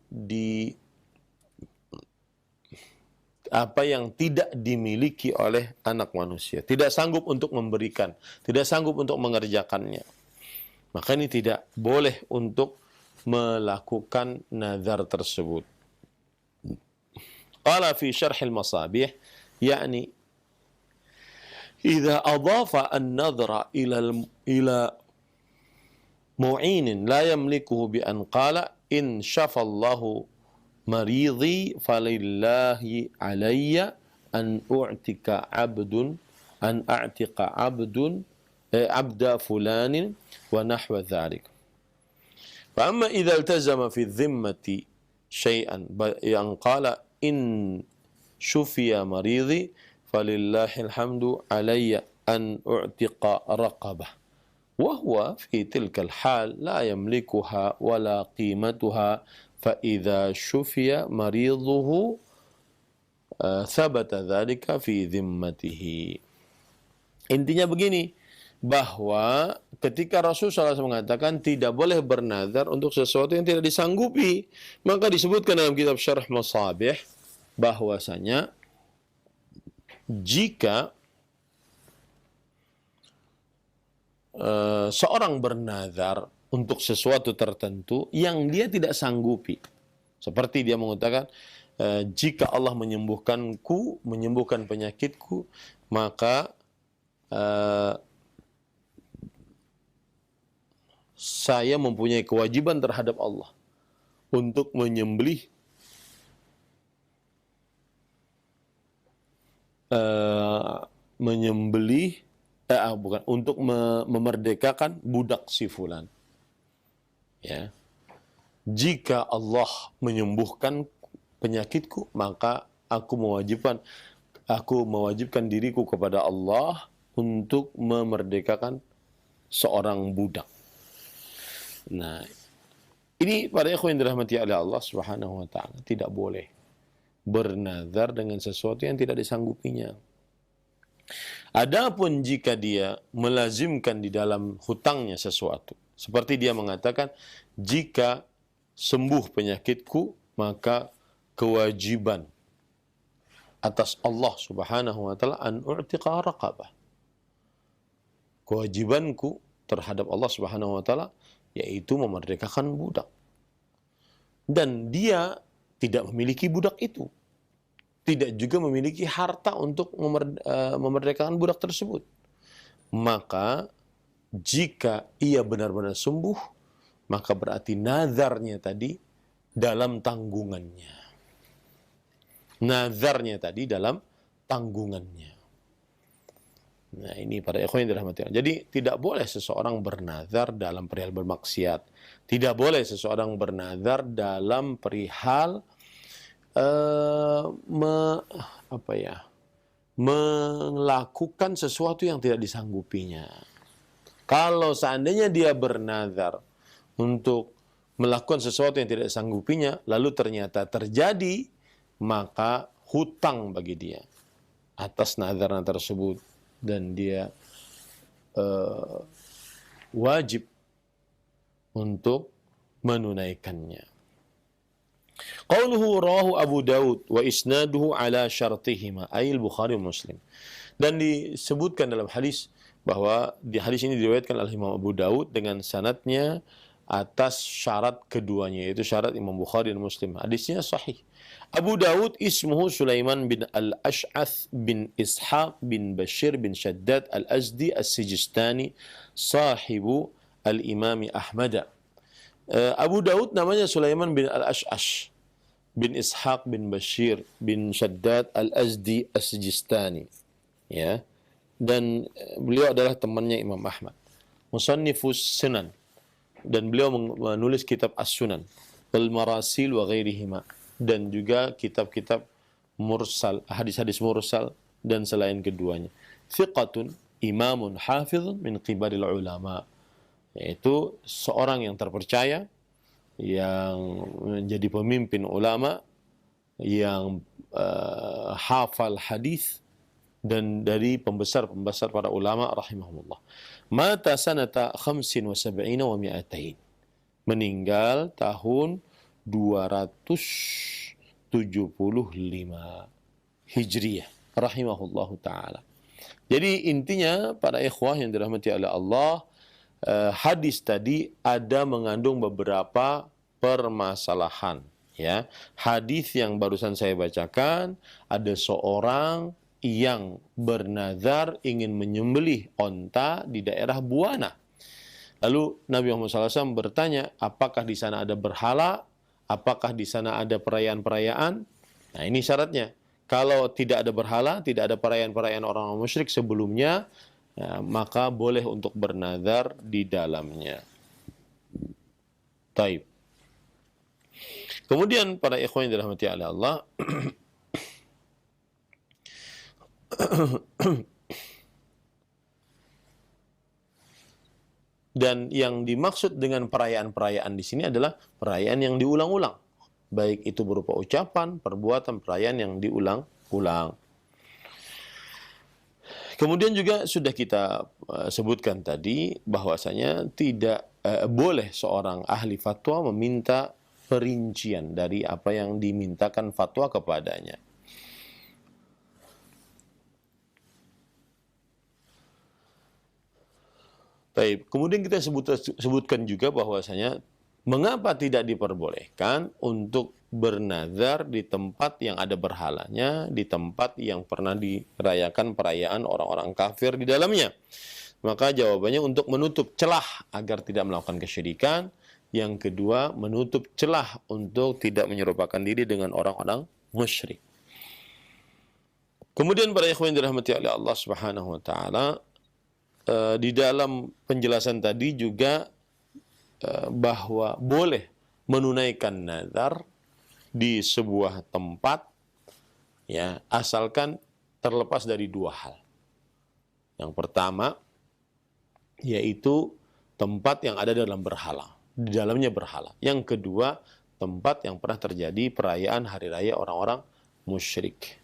tidak dimiliki oleh anak manusia. Tidak sanggup untuk memberikan, tidak sanggup untuk mengerjakannya. Maka ini tidak boleh untuk melakukan nazar tersebut. Qala fi syarh al-masabih, yakni idza adhafa an-nadhra ila mu'inin la yamlikuhu bi an qala in syafa Allahu maridi falillahi alayya an u'tika abda fulanin wa nahwa dhalik. Fa amma idza iltazama fi dhimmati syai'an yang qala in syufiya maridi falillahi alhamdu alayya an u'tiqa raqabah wa huwa fi tilka al-hal la yamlikuha wala qimatuha fa idza syufiya mariduhu thabata dzalika fi dhimmatihi. Intinya begini, bahwa ketika Rasulullah SAW mengatakan tidak boleh bernazar untuk sesuatu yang tidak disanggupi, maka disebutkan dalam kitab Syarh Masabih bahwasanya jika seorang bernazar untuk sesuatu tertentu yang dia tidak sanggupi, seperti dia mengatakan, jika Allah menyembuhkan penyakitku, maka saya mempunyai kewajiban terhadap Allah untuk menyembelih untuk memerdekakan budak si fulan. Ya. Jika Allah menyembuhkan penyakitku, maka aku mewajibkan diriku kepada Allah untuk memerdekakan seorang budak. Nah, ini para ikhwan yang dirahmati oleh Allah Subhanahu wa taala, tidak boleh bernazar dengan sesuatu yang tidak disanggupinya. Adapun jika dia melazimkan di dalam hutangnya sesuatu, seperti dia mengatakan, jika sembuh penyakitku, maka kewajiban atas Allah Subhanahu wa taala an u'tiqa raqabah. Kewajibanku terhadap Allah Subhanahu wa taala yaitu memerdekakan budak. Dan dia tidak memiliki budak itu. Tidak juga memiliki harta untuk memerdekakan budak tersebut. Maka jika ia benar-benar sembuh, maka berarti nazarnya tadi dalam tanggungannya. Nazarnya tadi dalam tanggungannya. Nah, ini para ikhwan yang dirahmati Allah. Jadi tidak boleh seseorang bernazar dalam perihal bermaksiat. Tidak boleh seseorang bernazar dalam perihal melakukan sesuatu yang tidak disanggupinya. Kalau seandainya dia bernazar untuk melakukan sesuatu yang tidak disanggupinya, lalu ternyata terjadi, maka hutang bagi dia atas nazarnya tersebut, dan dia wajib untuk menunaikannya. Qauluhu rawahu Abu Daud wa isnaduhu ala syartihima, ay al-Bukhari wa Muslim. Dan disebutkan dalam hadis bahwa di hadis ini diriwayatkan oleh Imam Abu Daud dengan sanadnya atas syarat keduanya, yaitu syarat Imam Bukhari dan Muslim. Hadisnya sahih. Abu Daud ismuhu Sulaiman bin al-Ash'ath bin Ishaq bin Bashir bin Shaddad al-Azdi as-Sijistani sahibu al-Imam Ahmad. Abu Daud namanya Sulaiman bin al-Ash'ash bin Ishaq bin Bashir bin Shaddad al-Azdi as-Sijistani. Ya. Dan beliau adalah temannya Imam Ahmad. Musannifus Sunan. Dan beliau menulis kitab As-Sunan, Al-Marasil wa ghairihima, dan juga kitab-kitab mursal, hadis-hadis mursal dan selain keduanya. Thiqatun imamun hafidhun min qibaril ulama, yaitu seorang yang terpercaya, yang menjadi pemimpin ulama, yang hafal hadis, dan dari pembesar-pembesar para ulama rahimahumullah. Mata sanata 75 wa 200. Meninggal tahun 275 Hijriyah rahimahullahu taala. Jadi intinya para ikhwah yang dirahmati oleh Allah, hadis tadi ada mengandung beberapa permasalahan, ya. Hadis yang barusan saya bacakan, ada seorang yang bernazar ingin menyembelih onta di daerah Buana. Lalu Nabi Muhammad SAW bertanya, apakah di sana ada berhala? Apakah di sana ada perayaan-perayaan? Nah, ini syaratnya. Kalau tidak ada berhala, tidak ada perayaan-perayaan orang-orang musyrik sebelumnya, ya, maka boleh untuk bernazar di dalamnya. Taib. Kemudian para ikhwan yang dirahmati oleh Allah, dan yang dimaksud dengan perayaan-perayaan di sini adalah perayaan yang diulang-ulang, baik itu berupa ucapan, perbuatan, perayaan yang diulang-ulang. Kemudian juga sudah kita sebutkan tadi bahwasanya tidak boleh seorang ahli fatwa meminta perincian dari apa yang dimintakan fatwa kepadanya. Baik, kemudian kita sebutkan juga bahwasanya mengapa tidak diperbolehkan untuk bernazar di tempat yang ada berhalanya, di tempat yang pernah dirayakan perayaan orang-orang kafir di dalamnya. Maka jawabannya untuk menutup celah agar tidak melakukan kesyirikan. Yang kedua, menutup celah untuk tidak menyerupakan diri dengan orang-orang musyrik. Kemudian para ikhwan yang dirahmati oleh Allah Subhanahu wa taala, di dalam penjelasan tadi juga bahwa boleh menunaikan nazar di sebuah tempat, ya, asalkan terlepas dari dua hal. Yang pertama yaitu tempat yang ada dalam berhala, di dalamnya berhala. Yang kedua, tempat yang pernah terjadi perayaan hari raya orang-orang musyrik.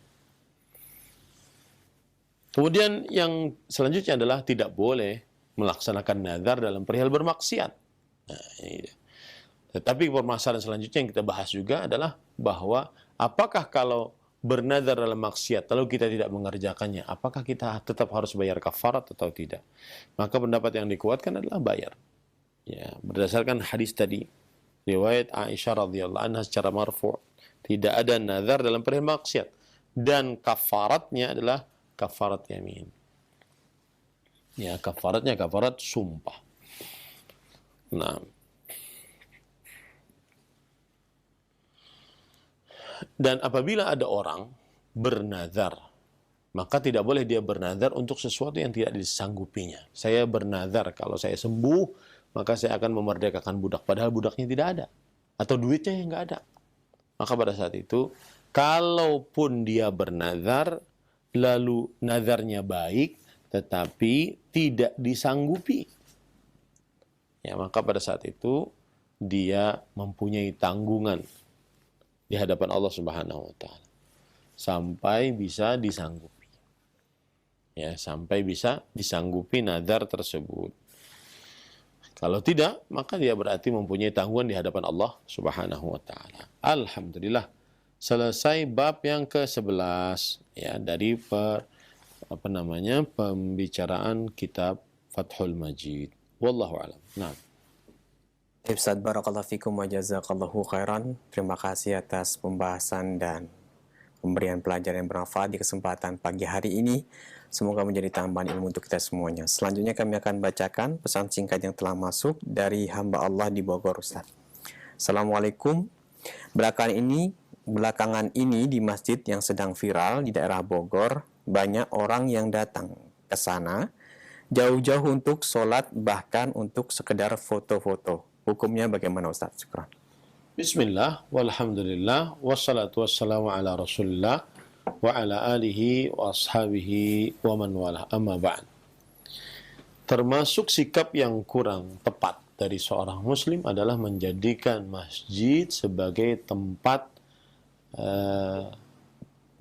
Kemudian yang selanjutnya adalah tidak boleh melaksanakan nazar dalam perihal bermaksiat. Nah, ini. Tetapi permasalahan selanjutnya yang kita bahas juga adalah bahwa apakah kalau bernazar dalam maksiat lalu kita tidak mengerjakannya, apakah kita tetap harus bayar kafarat atau tidak? Maka pendapat yang dikuatkan adalah bayar. Ya, berdasarkan hadis tadi, riwayat Aisyah radhiyallahu anha secara marfu', tidak ada nazar dalam perihal maksiat dan kafaratnya adalah kafarat yamin. Ya, kafaratnya kafarat sumpah. Nah, dan apabila ada orang bernazar, maka tidak boleh dia bernazar untuk sesuatu yang tidak disanggupinya. Saya bernazar kalau saya sembuh, maka saya akan memerdekakan budak. Padahal budaknya tidak ada. Atau duitnya yang nggak ada. Maka pada saat itu, kalaupun dia bernazar, lalu nazarnya baik, tetapi tidak disanggupi, ya, maka pada saat itu dia mempunyai tanggungan di hadapan Allah Subhanahu wa taala sampai bisa disanggupi. Ya, sampai bisa disanggupi nazar tersebut. Kalau tidak, maka dia berarti mempunyai tanggungan di hadapan Allah Subhanahu wa taala. Alhamdulillah, selesai bab yang ke-11 ya dari pembicaraan kitab Fathul Majid. Wallahu a'lam. Nah. Ustaz, barakallahu fikum wa jazakallahu khairan. Terima kasih atas pembahasan dan pemberian pelajaran yang bermanfaat di kesempatan pagi hari ini. Semoga menjadi tambahan ilmu untuk kita semuanya. Selanjutnya kami akan bacakan pesan singkat yang telah masuk dari hamba Allah di Bogor, Ustaz. Assalamualaikum. Belakangan ini di masjid yang sedang viral di daerah Bogor, banyak orang yang datang ke sana jauh-jauh untuk sholat, bahkan untuk sekedar foto-foto. Hukumnya bagaimana, Ustaz? Syukran. Bismillah, walhamdulillah, wassalatu wassalamu ala rasulillah, wa ala alihi wa ashabihi wa man wala, amma ba'd. Termasuk sikap yang kurang tepat dari seorang muslim adalah menjadikan masjid sebagai tempat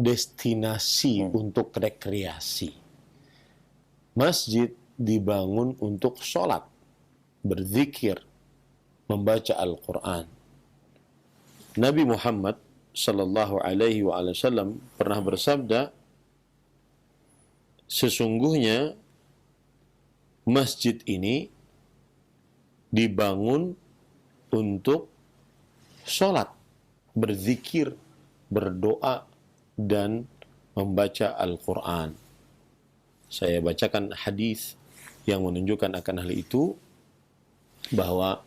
destinasi untuk rekreasi. Masjid dibangun untuk sholat, berzikir, membaca Al-Quran. Nabi Muhammad sallallahu alaihi wasallam pernah bersabda, sesungguhnya masjid ini dibangun untuk sholat, berzikir, berdoa, dan membaca Al-Quran. Saya bacakan hadis yang menunjukkan akan hal itu, bahwa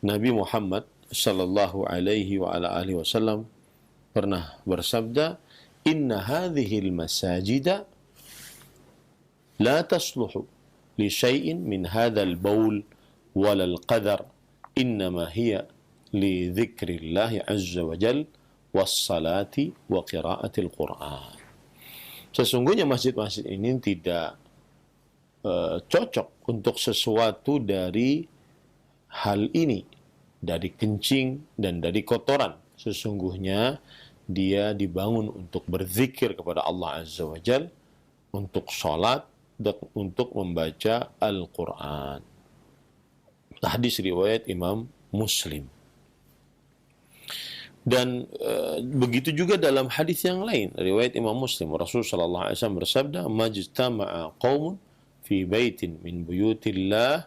Nabi Muhammad sallallahu alaihi wasallam pernah bersabda, "Inna hadhil masajida la tasluhu li syai'in min hadzal baul wal qadar, innama hiya li dzikrillah azza wa jalla was salati wa qiraatil Qur'an." Sesungguhnya masjid-masjid ini tidak cocok untuk sesuatu dari hal ini, dari kencing dan dari kotoran. Sesungguhnya dia dibangun untuk berzikir kepada Allah Azza wa Jal, untuk sholat, untuk membaca Al-Quran. Hadis riwayat Imam Muslim. Dan begitu juga dalam hadis yang lain riwayat Imam Muslim, Rasul sallallahu alaihi wasallam bersabda, "Majtama'a qaumun fi baitin min buyutillah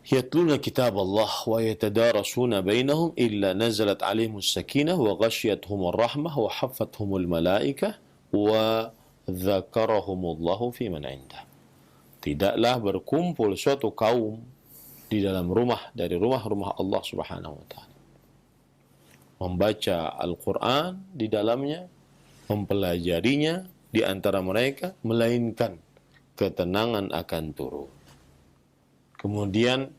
yatluna kitab Allah wa yatadarasuna bainahum illa nazalat alaihimus sakinah wa ghasyiyatuhumur rahmah wa haffathumul malaikah wa dzakarahumullahu fi man indah." Tidaklah berkumpul suatu kaum di dalam rumah dari rumah-rumah Allah Subhanahu wa taala, membaca Al-Quran di dalamnya, mempelajarinya di antara mereka, melainkan ketenangan akan turun. Kemudian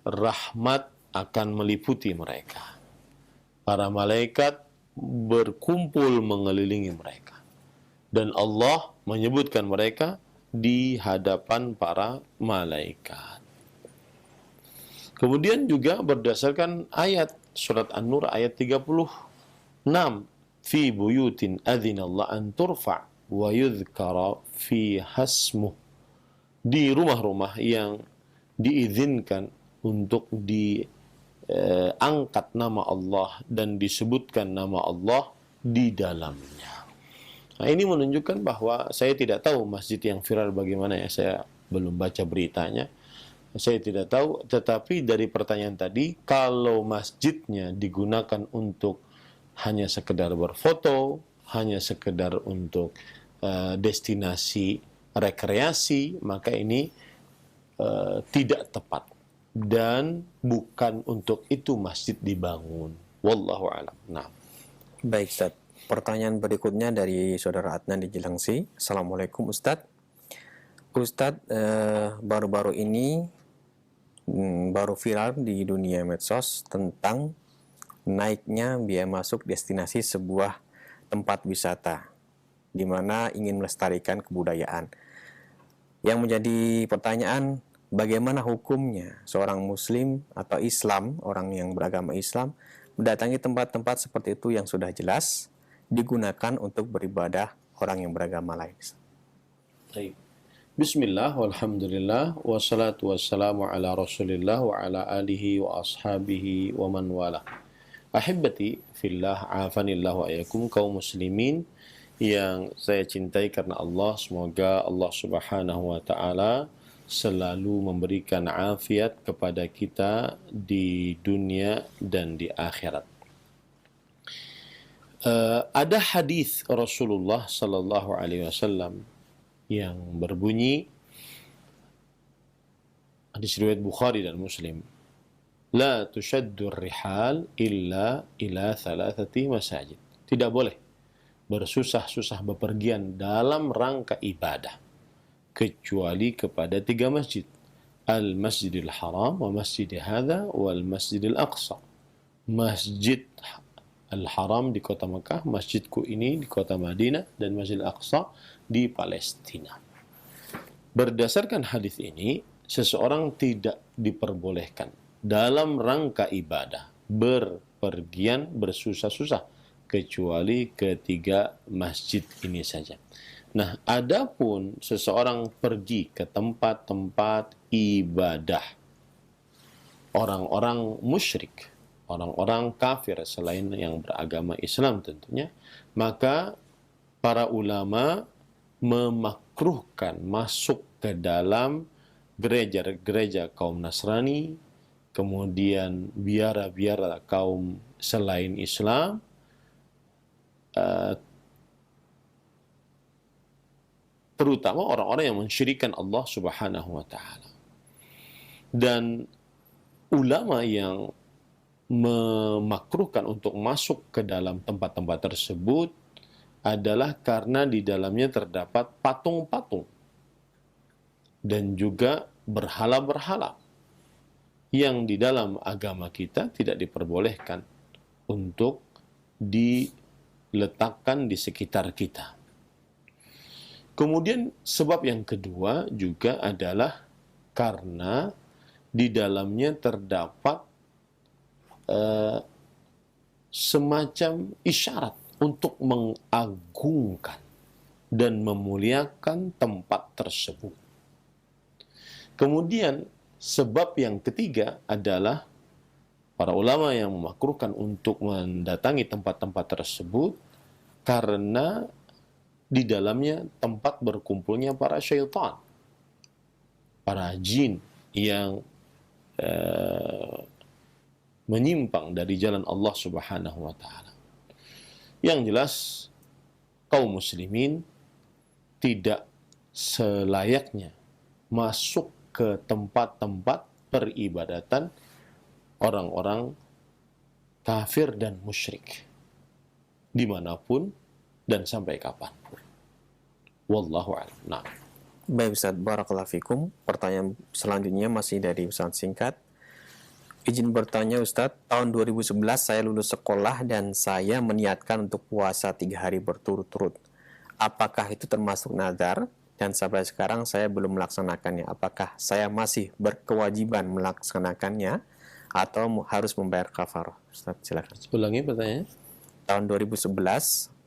rahmat akan meliputi mereka. Para malaikat berkumpul mengelilingi mereka. Dan Allah menyebutkan mereka di hadapan para malaikat. Kemudian juga berdasarkan ayat surat An-Nur ayat 36, fi buyutin adzinallahu an turfa wa yudhkara fi hasmuh, di rumah-rumah yang diizinkan untuk diangkat nama Allah dan disebutkan nama Allah di dalamnya. Nah, ini menunjukkan bahwa saya tidak tahu masjid yang viral bagaimana ya, saya belum baca beritanya. Saya tidak tahu, tetapi dari pertanyaan tadi, kalau masjidnya digunakan untuk hanya sekedar berfoto, hanya sekedar untuk destinasi rekreasi, maka ini tidak tepat. Dan bukan untuk itu masjid dibangun. Wallahu a'lam. Nah. Baik, Ustaz. Pertanyaan berikutnya dari Saudara Adnan di Jelengsi. Assalamualaikum, Ustaz. Ustaz, baru-baru ini baru viral di dunia medsos tentang naiknya biaya masuk destinasi sebuah tempat wisata di mana ingin melestarikan kebudayaan. Yang menjadi pertanyaan, bagaimana hukumnya seorang muslim atau Islam, orang yang beragama Islam, mendatangi tempat-tempat seperti itu yang sudah jelas digunakan untuk beribadah orang yang beragama lain? Baik. Bismillah, walhamdulillah, wassalatu wassalamu ala rasulillah wa ala alihi wa ashabihi wa man wala. Ahibbati fillah, afanillah wa ayakum, kaum muslimin yang saya cintai karena Allah. Semoga Allah Subhanahu wa ta'ala selalu memberikan afiat kepada kita di dunia dan di akhirat. Ada hadis Rasulullah sallallahu alaihi wasallam yang berbunyi, hadis riwayat Bukhari dan Muslim, la tushaddu rihal illa ila thalathati masajid. Tidak boleh bersusah-susah bepergian dalam rangka ibadah kecuali kepada 3 masjid. Al-Masjidil Haram wa Masjid Hadza wal Masjidil Aqsa. Masjid Al-Haram di kota Mekah, masjidku ini di kota Madinah, dan Masjid Al-Aqsa di Palestina. Berdasarkan hadis ini, seseorang tidak diperbolehkan dalam rangka ibadah berpergian bersusah-susah kecuali ke 3 masjid ini saja. Nah, adapun seseorang pergi ke tempat-tempat ibadah orang-orang musyrik, orang-orang kafir selain yang beragama Islam tentunya, maka para ulama memakruhkan masuk ke dalam gereja-gereja kaum Nasrani, kemudian biara-biara kaum selain Islam, terutama orang-orang yang mensyirikkan Allah Subhanahu wa ta'ala. Dan ulama yang memakruhkan untuk masuk ke dalam tempat-tempat tersebut adalah karena di dalamnya terdapat patung-patung dan juga berhala-berhala yang di dalam agama kita tidak diperbolehkan untuk diletakkan di sekitar kita. Kemudian sebab yang kedua juga adalah karena di dalamnya terdapat semacam isyarat untuk mengagungkan dan memuliakan tempat tersebut. Kemudian sebab yang ketiga adalah para ulama yang memakruhkan untuk mendatangi tempat-tempat tersebut karena di dalamnya tempat berkumpulnya para syaitan, para jin yang menyimpang dari jalan Allah Subhanahu wa taala. Yang jelas kaum muslimin tidak selayaknya masuk ke tempat-tempat peribadatan orang-orang kafir dan musyrik dimanapun dan sampai kapanpun. Wallahu a'lam. Nah. Baik Ustaz, barakallahu fikum. Pertanyaan selanjutnya masih dari Ustaz singkat. Izin bertanya Ustaz, tahun 2011 saya lulus sekolah dan saya meniatkan untuk puasa 3 hari berturut-turut. Apakah itu termasuk nazar? Dan sampai sekarang saya belum melaksanakannya. Apakah saya masih berkewajiban melaksanakannya atau harus membayar kafarah? Ustaz, silakan. Ulangi pertanyaannya. Tahun 2011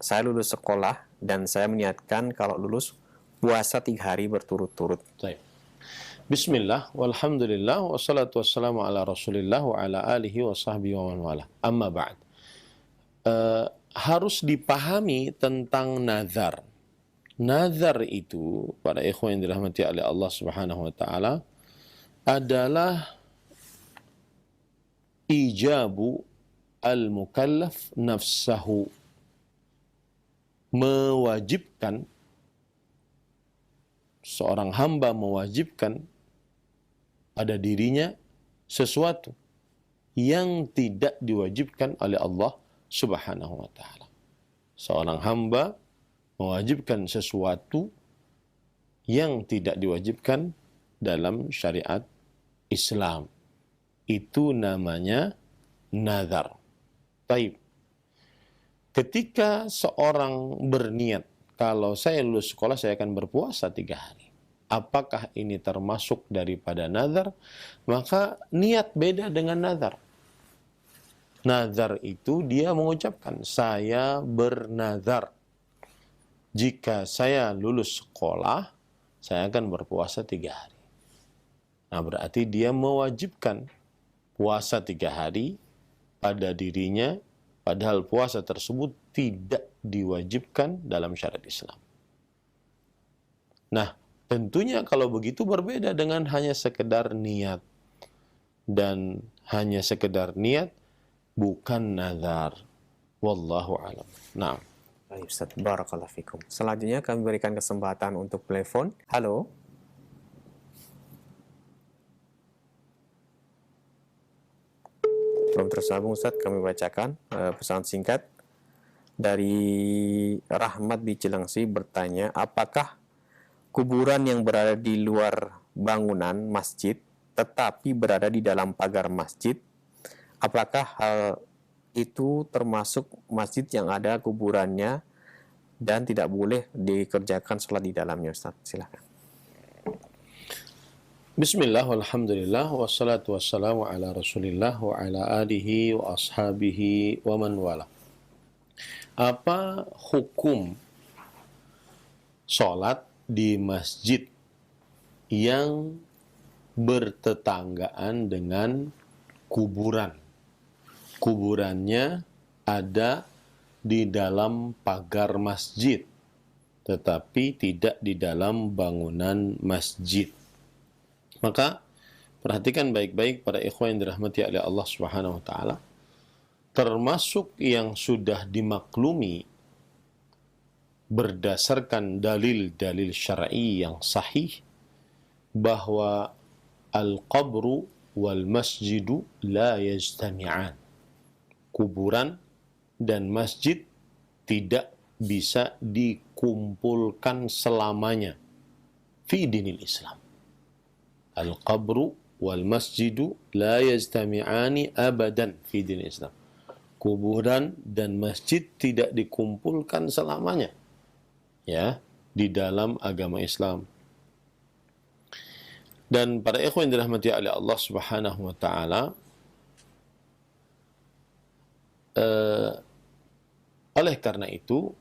saya lulus sekolah dan saya meniatkan kalau lulus puasa 3 hari berturut-turut. Baik. Bismillah, walhamdulillah, wassalatu wassalamu ala rasulillah wa ala alihi wa sahbihi wa man wala. Amma ba'd. Harus dipahami tentang nazar. Nazar itu, para ikhwan yang dirahmati oleh Allah Subhanahu wa taala, adalah ijabu al-mukallaf nafsahu, mewajibkan seorang hamba, mewajibkan pada dirinya sesuatu yang tidak diwajibkan oleh Allah Subhanahu wa taala. Seorang hamba mewajibkan sesuatu yang tidak diwajibkan dalam syariat Islam. Itu namanya nazar. Taib. Ketika seorang berniat, kalau saya lulus sekolah saya akan berpuasa 3 hari. Apakah ini termasuk daripada nazar? Maka niat beda dengan nazar. Nazar itu dia mengucapkan, saya bernazar. Jika saya lulus sekolah, saya akan berpuasa 3 hari. Nah, berarti dia mewajibkan puasa 3 hari pada dirinya, padahal puasa tersebut tidak diwajibkan dalam syariat Islam. Nah, tentunya kalau begitu berbeda dengan hanya sekedar niat. Dan hanya sekedar niat bukan nazar. Wallahu a'lam. Nah. Baik Ustaz, barakallahu fikum. Selanjutnya kami berikan kesempatan untuk telepon. Halo. Belum tersambung Ustaz, kami bacakan pesan singkat dari Rahmat di Cilengsi bertanya, apakah kuburan yang berada di luar bangunan masjid tetapi berada di dalam pagar masjid, apakah hal itu termasuk masjid yang ada kuburannya dan tidak boleh dikerjakan sholat di dalamnya Ustaz? Silakan. Bismillah, walhamdulillah, wassalatu wassalamu ala rasulillah wa ala alihi wa ashabihi wa man wala. Apa hukum sholat di masjid yang bertetanggaan dengan kuburan? Kuburannya ada di dalam pagar masjid, tetapi tidak di dalam bangunan masjid. Maka perhatikan baik-baik para ikhwan yang dirahmati oleh Allah Subhanahu wa taala, termasuk yang sudah dimaklumi berdasarkan dalil-dalil syar'i yang sahih bahwa al-qabru wal masjidu la yajtami'an. Kuburan dan masjid tidak bisa dikumpulkan selamanya fi dinil Islam. Al-qabru wal masjidu la yajtami'ani abadan fi dinil Islam. Kuburan dan masjid tidak dikumpulkan selamanya ya di dalam agama Islam. Dan para ikhwan yang dirahmati oleh Allah Subhanahu wa taala, oleh karena itu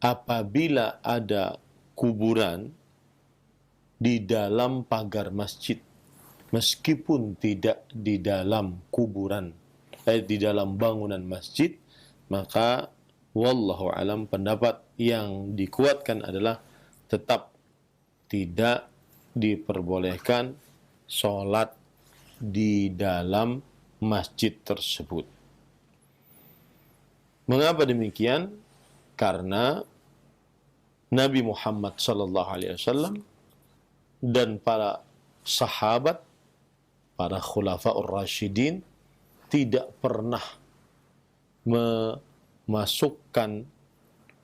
apabila ada kuburan di dalam pagar masjid, meskipun tidak di dalam kuburan, di dalam bangunan masjid, maka wallahu alam pendapat yang dikuatkan adalah tetap tidak diperbolehkan sholat di dalam masjid tersebut. Mengapa demikian? Karena Nabi Muhammad SAW dan para sahabat, para khulafaur rasyidin tidak pernah memasukkan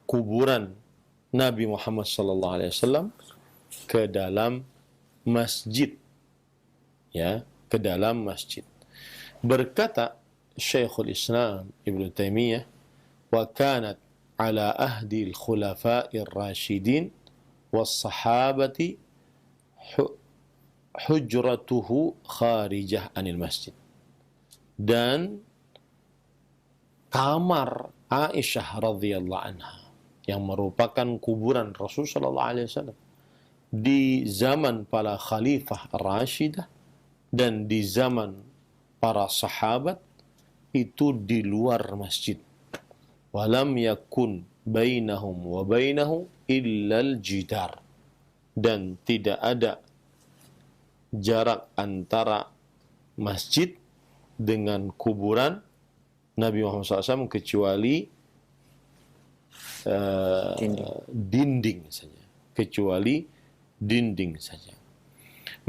kuburan Nabi Muhammad SAW ke dalam masjid, ya, ke dalam masjid. Berkata Syekhul Islam Ibnu Taimiyah, wa kanat ala ahdi al-khulafa'ir rasyidin was sahabati hujratuhu kharijah anil masjid. Dan kamar Aisyah radhiyallahu anha yang merupakan kuburan Rasul sallallahu alaihi wasallam di zaman para khalifah Rashidah dan di zaman para sahabat itu di luar masjid. Walam yakun bainahum wa bainahu illal jidar. Dan tidak ada jarak antara masjid dengan kuburan Nabi Muhammad SAW kecuali dinding saja. Kecuali dinding saja.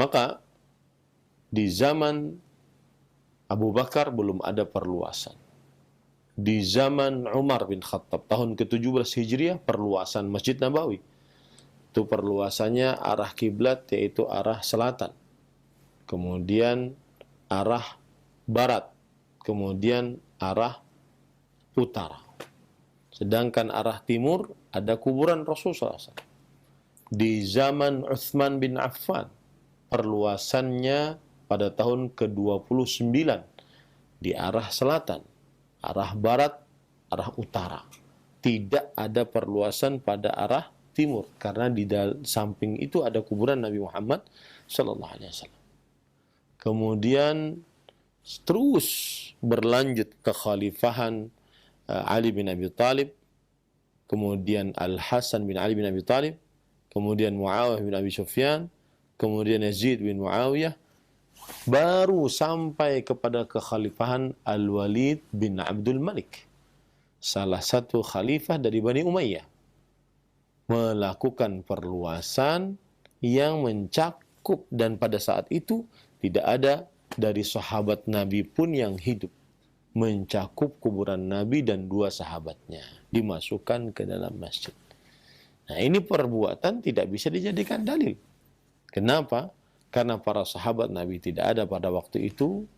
Maka di zaman Abu Bakar belum ada perluasan. Di zaman Umar bin Khattab tahun ke-17 Hijriah perluasan Masjid Nabawi. Itu perluasannya arah kiblat yaitu arah selatan. Kemudian arah barat. Kemudian arah utara. Sedangkan arah timur ada kuburan Rasulullah SAW. Di zaman Uthman bin Affan perluasannya pada tahun ke-29 di arah selatan, arah barat, arah utara. Tidak ada perluasan pada arah timur karena di samping itu ada kuburan Nabi Muhammad sallallahu alaihi wasallam. Kemudian terus berlanjut kekhalifahan Ali bin Abi Thalib, kemudian Al-Hasan bin Ali bin Abi Thalib, kemudian Muawiyah bin Abi Sufyan, kemudian Yazid bin Muawiyah, baru sampai kepada kekhalifahan Al-Walid bin Abdul Malik, salah satu khalifah dari Bani Umayyah, melakukan perluasan yang mencakup, dan pada saat itu tidak ada dari sahabat Nabi pun yang hidup, mencakup kuburan Nabi dan dua sahabatnya dimasukkan ke dalam masjid. Nah, ini perbuatan tidak bisa dijadikan dalil. Kenapa? Karena para sahabat Nabi tidak ada pada waktu itu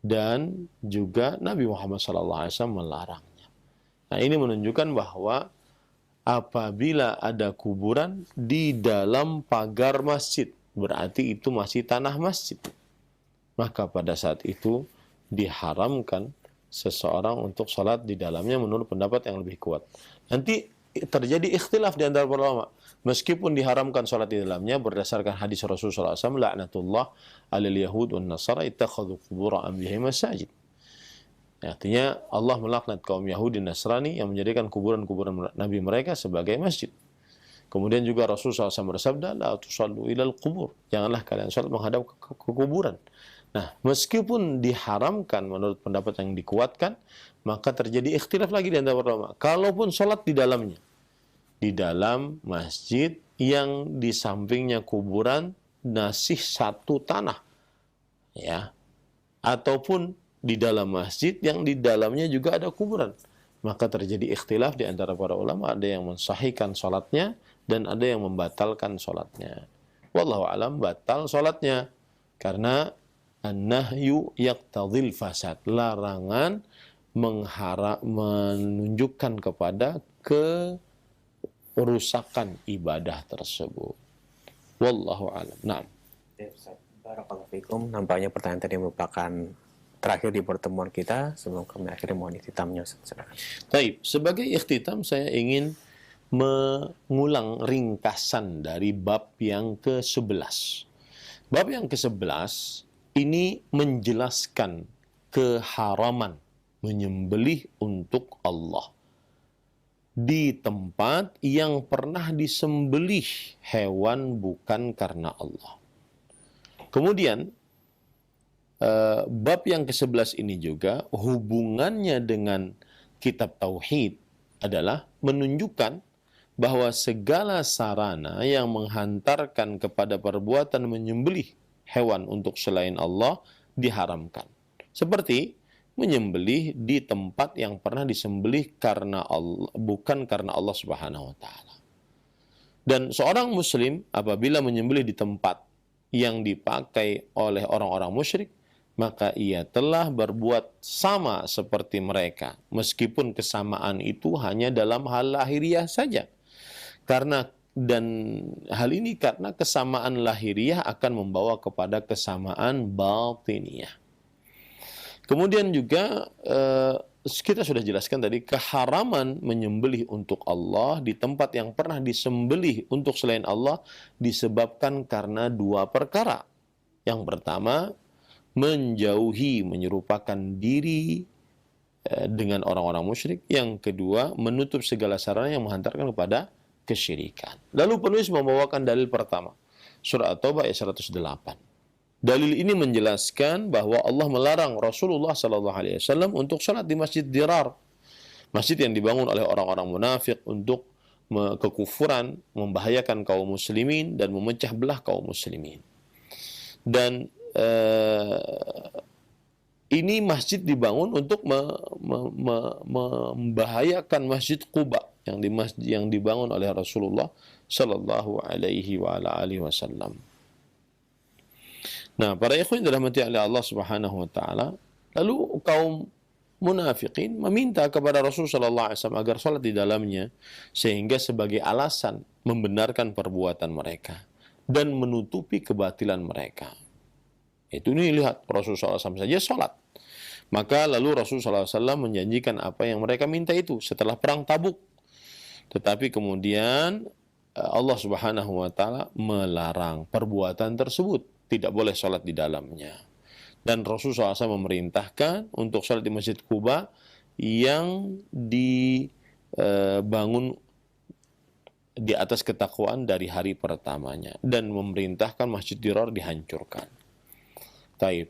dan juga Nabi Muhammad SAW melarangnya. Nah, ini menunjukkan bahwa apabila ada kuburan di dalam pagar masjid, berarti itu masih tanah masjid. Maka pada saat itu diharamkan seseorang untuk sholat di dalamnya menurut pendapat yang lebih kuat. Nanti terjadi ikhtilaf di antara para ulama. Meskipun diharamkan sholat di dalamnya berdasarkan hadis Rasulullah SAW, la'natullah alal yahud wan nasara ittakhadhu qubur anbiya'ihim masajid. Artinya Allah melaknat kaum Yahudi dan Nasrani yang menjadikan kuburan-kuburan Nabi mereka sebagai masjid. Kemudian juga Rasulullah SAW bersabda, la tusallu ilal qubur. Janganlah kalian sholat menghadap ke kuburan. Nah, meskipun diharamkan menurut pendapat yang dikuatkan, maka terjadi ikhtilaf lagi di antara ulama. Kalaupun sholat di dalamnya, di dalam masjid yang di sampingnya kuburan masih satu tanah, ya, ataupun di dalam masjid yang di dalamnya juga ada kuburan, maka terjadi ikhtilaf di antara para ulama. Ada yang mensahihkan sholatnya dan ada yang membatalkan sholatnya. Wallahu alam, batal sholatnya karena an-nahyu yaqtadhil fasad, larangan menunjukkan kepada kerusakan ibadah tersebut. Wallahu alam. Naam. Barakallahu fikum. Nampaknya pertanyaan tadi merupakan terakhir di pertemuan kita. Sebelum kami akhiri mohon ikhtitamnya. Baik, sebagai ikhtitam saya ingin mengulang ringkasan dari bab yang ke-11. Bab yang ke-11 ini menjelaskan keharaman menyembelih untuk Allah di tempat yang pernah disembelih hewan bukan karena Allah. Kemudian bab yang ke-11 ini juga hubungannya dengan kitab Tauhid adalah menunjukkan bahwa segala sarana yang menghantarkan kepada perbuatan menyembelih hewan untuk selain Allah diharamkan. Seperti menyembelih di tempat yang pernah disembelih karena Allah, bukan karena Allah Subhanahu wa taala. Dan seorang muslim apabila menyembelih di tempat yang dipakai oleh orang-orang musyrik, maka ia telah berbuat sama seperti mereka, meskipun kesamaan itu hanya dalam hal lahiriah saja. Karena hal ini karena kesamaan lahiriah akan membawa kepada kesamaan batiniah. Kemudian juga kita sudah jelaskan tadi keharaman menyembelih untuk Allah di tempat yang pernah disembelih untuk selain Allah disebabkan karena dua perkara. Yang pertama, menjauhi menyerupakan diri dengan orang-orang musyrik. Yang kedua, menutup segala sarana yang menghantarkan kepada kesyirikan. Lalu penulis membawakan dalil pertama, surah At-Taubah ayat 108. Dalil ini menjelaskan bahwa Allah melarang Rasulullah SAW untuk salat di Masjid Dirar, masjid yang dibangun oleh orang-orang munafik untuk kekufuran, membahayakan kaum muslimin dan memecah belah kaum muslimin. Dan ini masjid dibangun untuk membahayakan Masjid Quba yang dibangun oleh Rasulullah Sallallahu Alaihi Wasallam. Nah, para ikhwan dirahmati oleh Allah Subhanahu Wa Taala, lalu kaum munafikin meminta kepada Rasulullah Sallallahu Alaihi Wasallam agar salat di dalamnya, sehingga sebagai alasan membenarkan perbuatan mereka dan menutupi kebatilan mereka. Itu nih, lihat Rasulullah SAW saja sholat. Maka lalu Rasulullah SAW menjanjikan apa yang mereka minta itu setelah perang Tabuk. Tetapi kemudian Allah Subhanahu wa taala melarang perbuatan tersebut, tidak boleh sholat di dalamnya. Dan Rasulullah SAW memerintahkan untuk sholat di Masjid Quba yang dibangun di atas ketakwaan dari hari pertamanya, dan memerintahkan Masjid Dirar dihancurkan. Taib.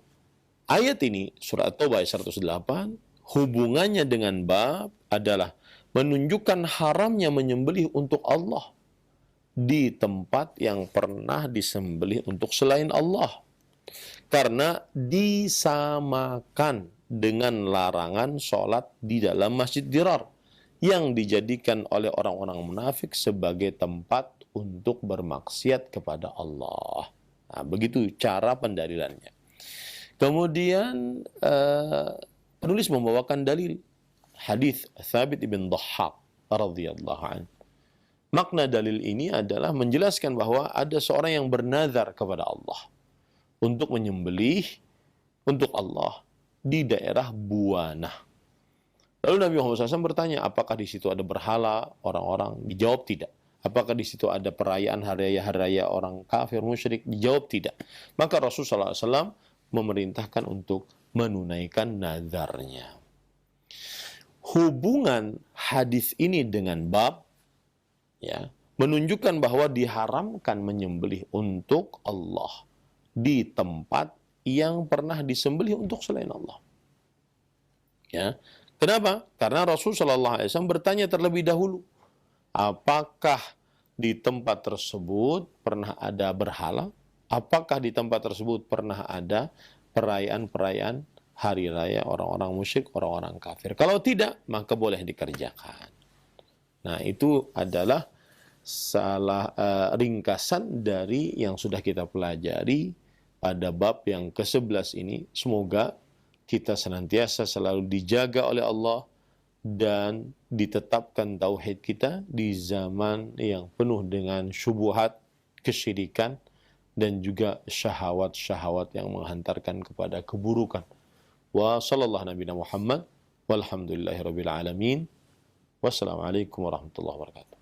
Ayat ini, surah At-Taubah ayat 108, hubungannya dengan bab adalah menunjukkan haramnya menyembelih untuk Allah di tempat yang pernah disembelih untuk selain Allah. Karena disamakan dengan larangan sholat di dalam Masjid Dirar yang dijadikan oleh orang-orang munafik sebagai tempat untuk bermaksiat kepada Allah. Nah, begitu cara pendalilannya. Kemudian penulis membawakan dalil hadis Thabit ibn Dhahhak radhiyallahu anhu. Makna dalil ini adalah menjelaskan bahwa ada seorang yang bernazar kepada Allah untuk menyembelih untuk Allah di daerah Buana. Lalu Nabi Muhammad SAW bertanya, apakah di situ ada berhala orang-orang? Dijawab tidak. Apakah di situ ada perayaan hari raya orang kafir musyrik? Dijawab tidak. Maka Rasulullah SAW memerintahkan untuk menunaikan nazarnya. Hubungan hadis ini dengan bab menunjukkan bahwa diharamkan menyembelih untuk Allah di tempat yang pernah disembelih untuk selain Allah. Ya. Kenapa? Karena Rasulullah SAW bertanya terlebih dahulu, apakah di tempat tersebut pernah ada berhala? Apakah di tempat tersebut pernah ada perayaan-perayaan hari raya orang-orang musyrik, orang-orang kafir? Kalau tidak, maka boleh dikerjakan. Nah, itu adalah ringkasan dari yang sudah kita pelajari pada bab yang ke-11 ini. Semoga kita senantiasa selalu dijaga oleh Allah dan ditetapkan tauhid kita di zaman yang penuh dengan syubhat, kesyirikan, dan juga syahwat-syahwat yang menghantarkan kepada keburukan. Wa sallallahu nabiyana Muhammad walhamdulillahirabbil alamin. Wassalamualaikum warahmatullahi wabarakatuh.